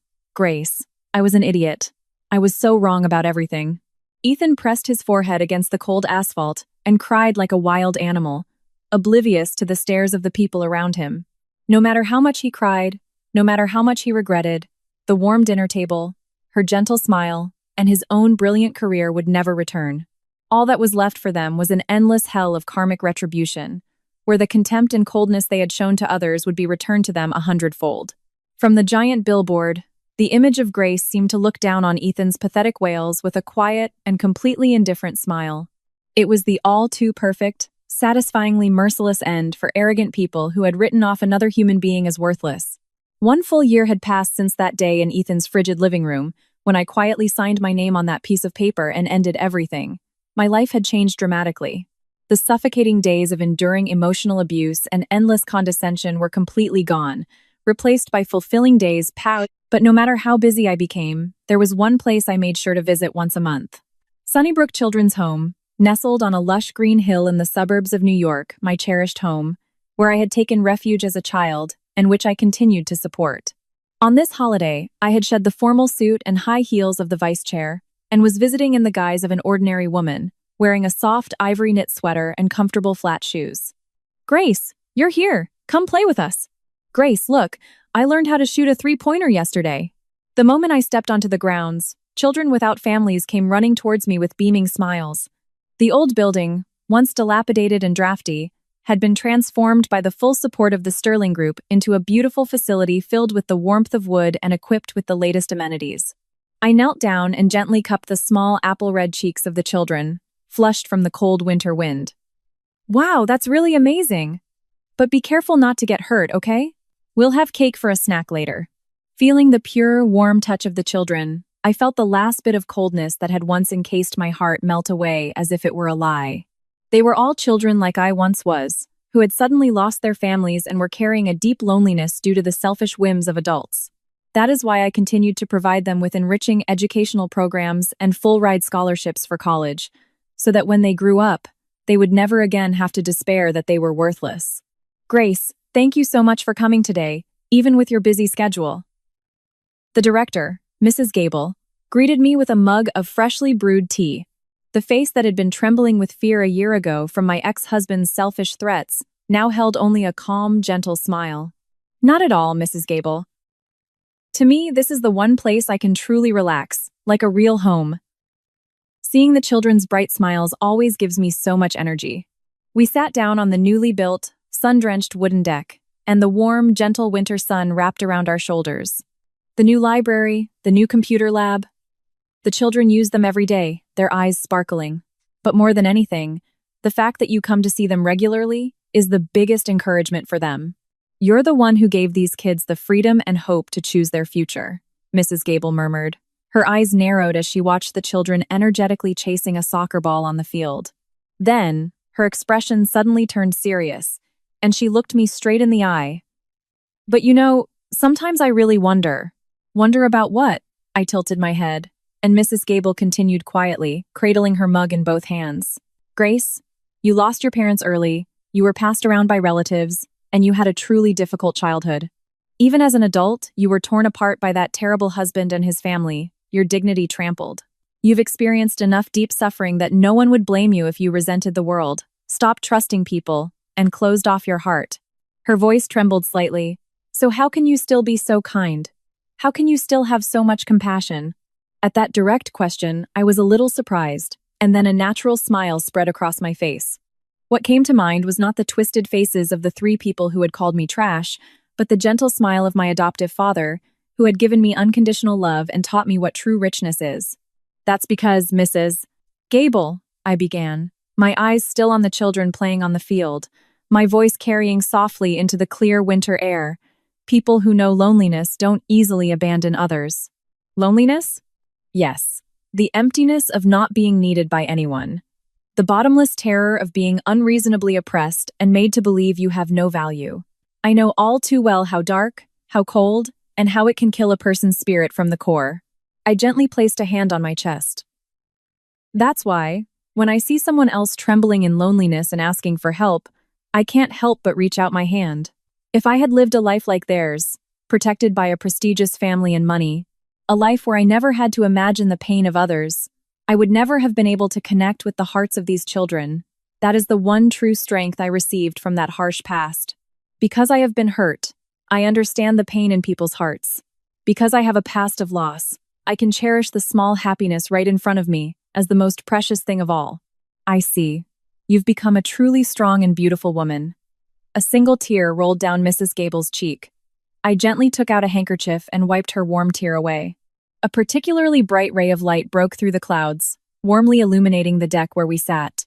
I was an idiot. I was so wrong about everything. Ethan pressed his forehead against the cold asphalt and cried like a wild animal, oblivious to the stares of the people around him. No matter how much he cried, no matter how much he regretted, the warm dinner table, her gentle smile, and his own brilliant career would never return. All that was left for them was an endless hell of karmic retribution, where the contempt and coldness they had shown to others would be returned to them 100-fold. From the giant billboard, the image of Grace seemed to look down on Ethan's pathetic wails with a quiet and completely indifferent smile. It was the all-too-perfect, satisfyingly merciless end for arrogant people who had written off another human being as worthless. 1 full year had passed since that day in Ethan's frigid living room, when I quietly signed my name on that piece of paper and ended everything. My life had changed dramatically. The suffocating days of enduring emotional abuse and endless condescension were completely gone, replaced by fulfilling days But no matter how busy I became, there was one place I made sure to visit once a month. Sunnybrook Children's Home, nestled on a lush green hill in the suburbs of New York, my cherished home, where I had taken refuge as a child and which I continued to support. On this holiday, I had shed the formal suit and high heels of the vice chair and was visiting in the guise of an ordinary woman, wearing a soft ivory knit sweater and comfortable flat shoes. "Grace, you're here. Come play with us." "Grace, look, I learned how to shoot a three-pointer yesterday." The moment I stepped onto the grounds, children without families came running towards me with beaming smiles. The old building, once dilapidated and drafty, had been transformed by the full support of the Sterling Group into a beautiful facility filled with the warmth of wood and equipped with the latest amenities. I knelt down and gently cupped the small apple-red cheeks of the children, flushed from the cold winter wind. "Wow, that's really amazing. But be careful not to get hurt, okay? We'll have cake for a snack later." Feeling the pure, warm touch of the children, I felt the last bit of coldness that had once encased my heart melt away as if it were a lie. They were all children like I once was, who had suddenly lost their families and were carrying a deep loneliness due to the selfish whims of adults. That is why I continued to provide them with enriching educational programs and full-ride scholarships for college, so that when they grew up, they would never again have to despair that they were worthless. "Grace, thank you so much for coming today, even with your busy schedule." The director, Mrs. Gable, greeted me with a mug of freshly brewed tea. The face that had been trembling with fear a year ago from my ex-husband's selfish threats now held only a calm, gentle smile. "Not at all, Mrs. Gable. To me, this is the one place I can truly relax, like a real home." Seeing the children's bright smiles always gives me so much energy. We sat down on the newly built, sun-drenched wooden deck, and the warm, gentle winter sun wrapped around our shoulders. The new library, the new computer lab. The children use them every day, their eyes sparkling. But more than anything, the fact that you come to see them regularly is the biggest encouragement for them. "You're the one who gave these kids the freedom and hope to choose their future," Mrs. Gable murmured. Her eyes narrowed as she watched the children energetically chasing a soccer ball on the field. Then, her expression suddenly turned serious, and she looked me straight in the eye. "But you know, sometimes I really wonder." "Wonder about what?" I tilted my head, and Mrs. Gable continued quietly, cradling her mug in both hands. "Grace, you lost your parents early, you were passed around by relatives, and you had a truly difficult childhood. Even as an adult, you were torn apart by that terrible husband and his family, your dignity trampled. You've experienced enough deep suffering that no one would blame you if you resented the world, stopped trusting people, and closed off your heart." Her voice trembled slightly. "So how can you still be so kind? How can you still have so much compassion?" At that direct question, I was a little surprised, and then a natural smile spread across my face. What came to mind was not the twisted faces of the 3 people who had called me trash, but the gentle smile of my adoptive father, who had given me unconditional love and taught me what true richness is. "That's because, Mrs. Gable," I began, my eyes still on the children playing on the field, my voice carrying softly into the clear winter air. "People who know loneliness don't easily abandon others." Loneliness? Yes. The emptiness of not being needed by anyone. The bottomless terror of being unreasonably oppressed and made to believe you have no value. I know all too well how dark, how cold, and how it can kill a person's spirit from the core. I gently placed a hand on my chest. That's why, when I see someone else trembling in loneliness and asking for help, I can't help but reach out my hand. If I had lived a life like theirs, protected by a prestigious family and money, a life where I never had to imagine the pain of others, I would never have been able to connect with the hearts of these children. That is the one true strength I received from that harsh past. Because I have been hurt, I understand the pain in people's hearts. Because I have a past of loss, I can cherish the small happiness right in front of me as the most precious thing of all. I see. You've become a truly strong and beautiful woman. A single tear rolled down Mrs. Gable's cheek. I gently took out a handkerchief and wiped her warm tear away. A particularly bright ray of light broke through the clouds, warmly illuminating the deck where we sat.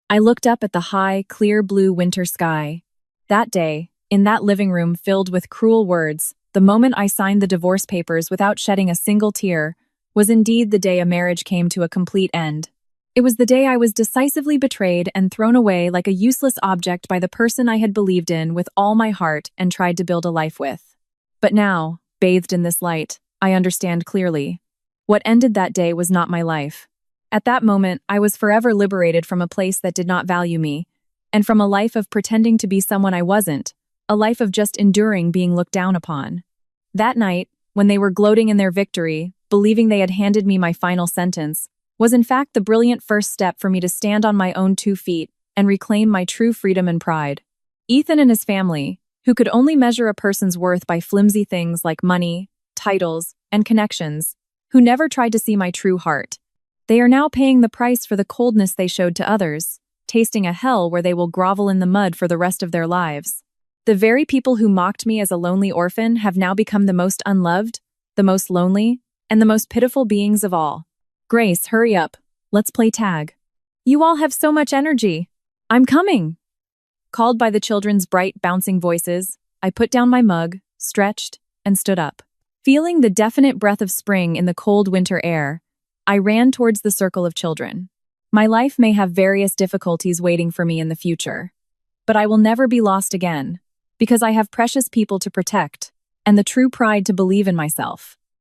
I looked up at the high, clear blue winter sky. That day, in that living room filled with cruel words, the moment I signed the divorce papers without shedding a single tear, was indeed the day a marriage came to a complete end. It was the day I was decisively betrayed and thrown away like a useless object by the person I had believed in with all my heart and tried to build a life with. But now, bathed in this light, I understand clearly. What ended that day was not my life. At that moment, I was forever liberated from a place that did not value me, and from a life of pretending to be someone I wasn't, a life of just enduring being looked down upon. That night, when they were gloating in their victory, believing they had handed me my final sentence, was in fact the brilliant first step for me to stand on my own 2 feet and reclaim my true freedom and pride. Ethan and his family, who could only measure a person's worth by flimsy things like money, titles, and connections, who never tried to see my true heart. They are now paying the price for the coldness they showed to others, tasting a hell where they will grovel in the mud for the rest of their lives. The very people who mocked me as a lonely orphan have now become the most unloved, the most lonely, and the most pitiful beings of all. Grace, hurry up. Let's play tag. You all have so much energy. I'm coming. Called by the children's bright, bouncing voices, I put down my mug, stretched, and stood up. Feeling the definite breath of spring in the cold winter air, I ran towards the circle of children. My life may have various difficulties waiting for me in the future, but I will never be lost again, because I have precious people to protect, and the true pride to believe in myself.